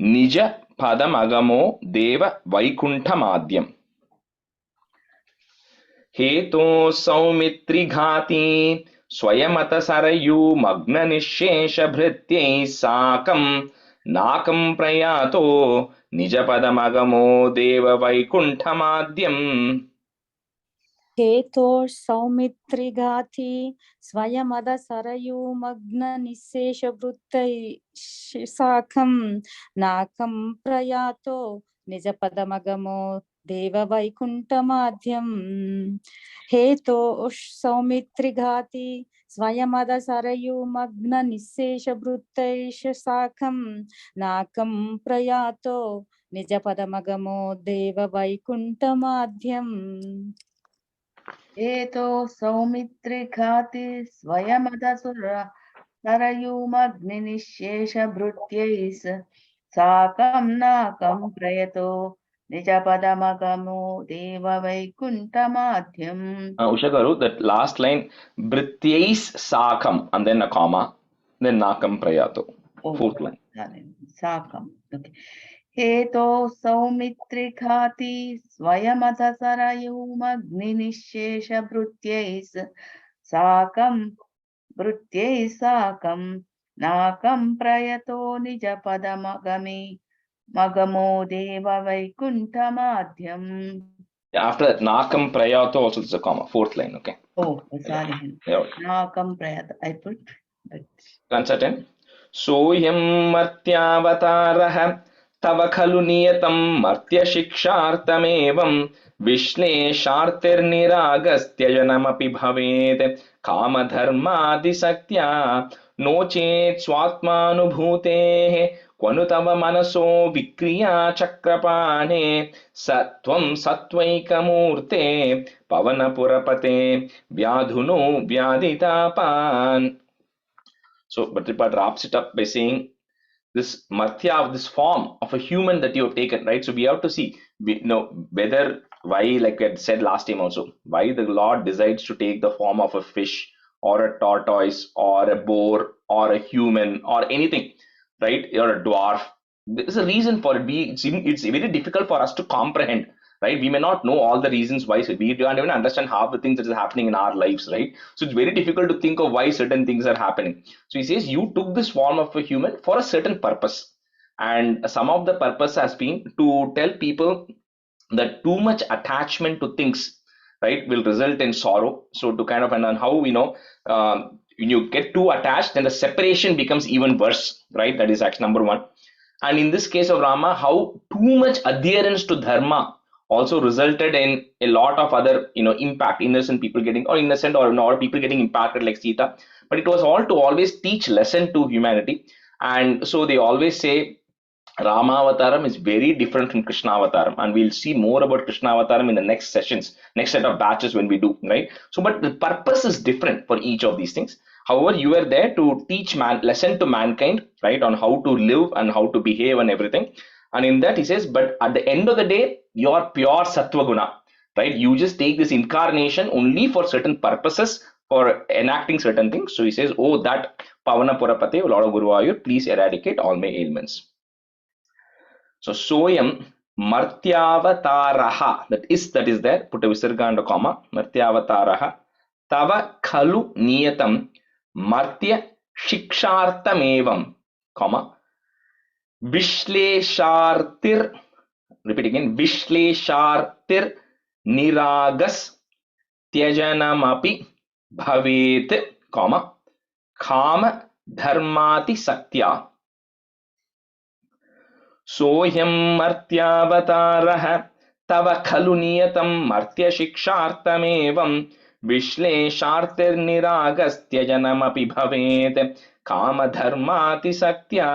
Nija padamagamo deva vaikunthamadyam. हेतो सौमित्रिघाती स्वयमत सरयू मग्न निशेष भृत्यैः साकं नाकं प्रयातो निजपदमगमो देव वैकुण्ठमाद्यम्. हेतोः सौमित्रिघाती स्वयमद सरयूमग्न निःशेषवृत्तैः साकं नाकं प्रयातो निजपदमगमो देववैकुण्ठमाद्यम्. हेतोः सौमित्रिघाती स्वयमद सरयूमग्न निःशेषवृत्तैः साकं नाकं प्रयातो निजपदमगमो देववैकुण्ठमाद्यम्. हेतो सौमित्रिघाति स्वयमदसुर सरयूमग्निनिःशेषभृत्यैः साकं नाकं प्रयतो निजपदमगमो देववैकुण्ठमाद्यम्. Usha garu, that last line, Brityais Sakam, and then a comma, then Nakam Prayato. Fourth line. साकम्. Okay. हेतो सौमित्रिघाती स्वयमथ सरयूमग्निनिःशेषभृत्यैः साकं नाकं प्रयतो निजपदमगमे मगमो देव वैकुण्ठमाद्यम्. After that, Nakam Prayato also is a comma. Fourth line, okay. Oh, sorry. Yeah. Nakam prayato. I put. Concertain. Soyam Martyavatarah तव खलु नियतं मर्त्य शिक्षार्थमेवं विश्लेषार्तिर्निरागस्त्यजनमपि भवेत् कामधर्मादिसक्त्या नो चेत् स्वात्मानुभूतेः क्वनु तव मनसो विक्रिया चक्रपाणे सत्वं सत्वैकमूर्ते पवनपुरपते व्याधुनो व्याधितापान्. So Bhattacharya wraps it up by saying, this martya, this form of a human that you have taken, right? So we have to see, whether, why, like I said last time also, why the Lord decides to take the form of a fish or a tortoise or a boar or a human or anything, right? Or a dwarf. There's a reason for it. It's very difficult for us to comprehend, right? We may not know all the reasons why. So we don't even understand half the things that is happening in our lives, right? So it's very difficult to think of why certain things are happening. So he says, you took this form of a human for a certain purpose. And some of the purpose has been to tell people that too much attachment to things, right, will result in sorrow. So to kind of, and how, when you get too attached, then the separation becomes even worse, right? That is action number one. And in this case of Rama, how too much adherence to dharma also resulted in a lot of other, impact, innocent people getting, or innocent or not people getting impacted like Sita. But it was all to always teach lesson to humanity. And so they always say Rama Avataram is very different from Krishna Avataram, and we'll see more about Krishna Avataram in the next sessions, next set of batches when we do, right? So, but the purpose is different for each of these things. However, you are there to teach lesson to mankind, right, on how to live and how to behave and everything. And in that he says, but at the end of the day, you are pure Sattva Guna, right? You just take this incarnation only for certain purposes, for enacting certain things. So he says, oh, that Pavana Purapate, Lord of Guruvayur, please eradicate all my ailments. So soyam martyavataraha, that is there, put a visarga and a comma, martyavataraha tava khalu niyatam martya shikshartamevam, comma, vishleshartir, repeat again, vishleshartir niragas tyajanamapi bhavet, comma, kama dharmati saktya. सोह्यं मर्त्यावतारः तव खलु नियतं मर्त्य शिक्षार्थमेवं विश्लेषार्तिर्निरागस्त्यजनमपि भवेत् कामधर्मातिसक्त्या.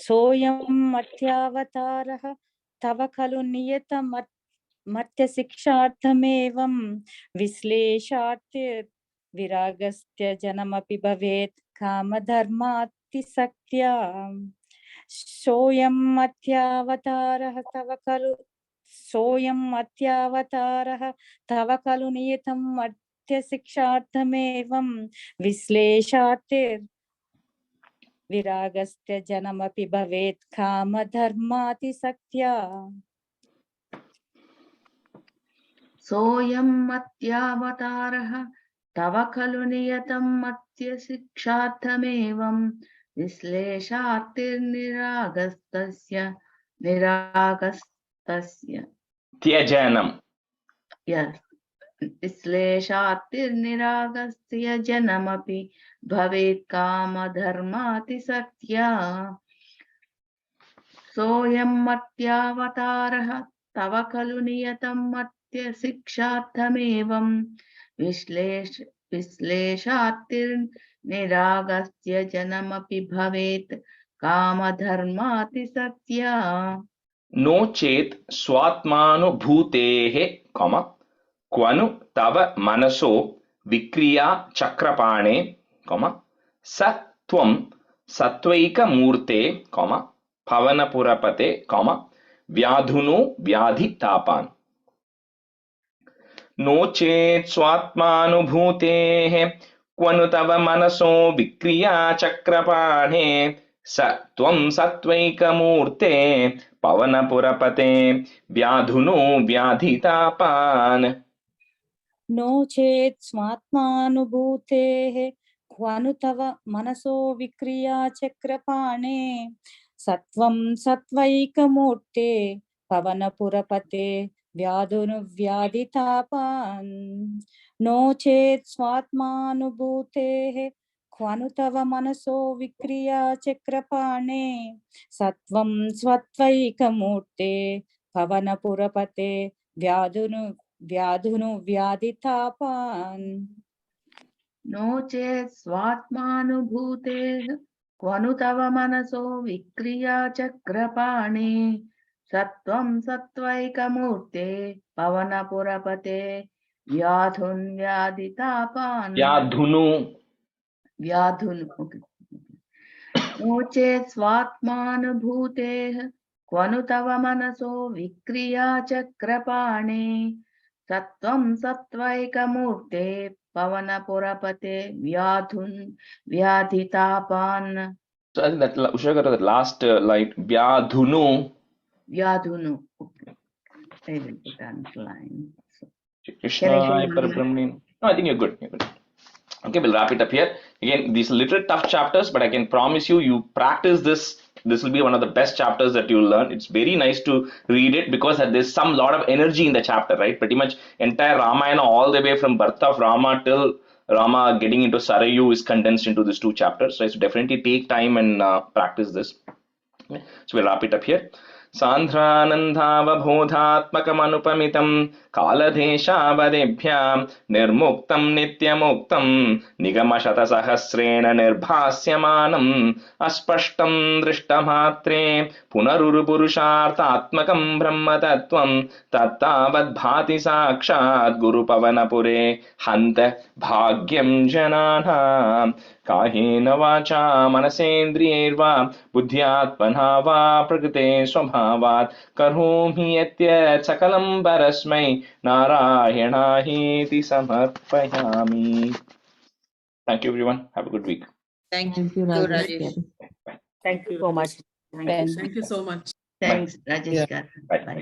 सोऽयं मर्त्यावतारः तव खलु नियतं मर्त्यशिक्षार्थमेवं विश्लेषार्तिर्विरागस्त्यजनमपि भवेत् कामधर्मातिसक्त्या. सोऽयं मर्त्यावतारः तव खलु नियतं मर्त्यशिक्षार्थमेवं विरागस्य जनमपि भवेत् कामधर्मातिसक्त्या सोऽयं मत्यावतारः तव खलु नियतं मत्यशिक्षार्थमेवं विश्लेषार्तिर्निरागस्तस्य Tyajanam. Yes. विश्लेषार्तिर्निरागस्य जनमपि भवेत् कामधर्मातिसक्त्या सोऽयं मत्यावतारः तव खलु नियतं मत्यशिक्षार्थमेवं विश्लेषार्तिर्निरागस्य जनमपि भवेत् कामधर्मातिसक्त्या No chet swatmanubhutehe, क्वनु तव मनसो विक्रिया चक्रपाणे, स त्वं सत्वैकमूर्ते, पवनपुरपते, व्याधुनो व्याधितापान्. नो चेत् स्वात्मानुभूतेः क्वनु तव मनसो विक्रिया चक्रपाणे, स त्वं सत्वैकमूर्ते पवनपुरपते व्याधुनो व्याधितापान्. नो चेत् स्वात्मानुभूतेः क्वनु तव मनसो विक्रिया चक्रपाणे सत्वं सत्वैकमूर्ते पवनपुरपते व्याधुनुव्याधितापान्. नो चेत् स्वात्मानुभूतेः क्वनु तव मनसो विक्रिया चक्रपाणे सत्वं सत्वैकमूर्ते पवनपुरपते व्याधुनुव्याधितापान्. नो चेत् स्वात्मानुभूतेः क्वनु तव मनसो विक्रिया चक्रपाणे सत्वं सत्वैकमूर्ते पवनपुरपते व्याधुन्व्याधितापान्. व्याधुनु. नो चेत् स्वात्मानुभूतेः क्वनु तव मनसो विक्रिया चक्रपाणे सत्वं सत्वैकमूर्ते पवनपुरपते व्याधितापान्. So I think that Ushaka, that last line, Vyadhunu. Vyadhunu. Okay. I will put underline. Krishna, Parabrahmani. No, I think you're good. You're good. Okay, we'll wrap it up here. Again, these are little tough chapters, but I can promise you, you practice this. This will be one of the best chapters that you'll learn. It's very nice to read it because there's some lot of energy in the chapter, right? Pretty much entire Ramayana, all the way from birth of Rama till Rama getting into Sarayu is condensed into these two chapters. So it's definitely take time and practice this. Okay. So we'll wrap it up here. सान्द्रानन्दावबोधात्मकमनुपमितं कालदेशावदेभ्यां निर्मुक्तं नित्यमुक्तं निगमशतसहस्रेण निर्भास्यमानम् अस्पष्टं दृष्टमात्रे पुनरुरुपुरुषार्थात्मकं ब्रह्मतत्त्वं तत्तावद्भाति साक्षात् गुरुपवनपुरे हन्त भाग्यं जनानां. कायेन वाचा मनसेन्द्रियैर्वा बुद्ध्यात्मना वा प्रकृते स्वभावात् करोमि यद्यत् सकलं परस्मै नारायणायेति समर्पयामि. Thank you everyone. Have a good week. Thank you, Rajesh. Rajesh. Thank you so much. Thanks, Thank Rajesh. Thanks, Rajesh. Bye.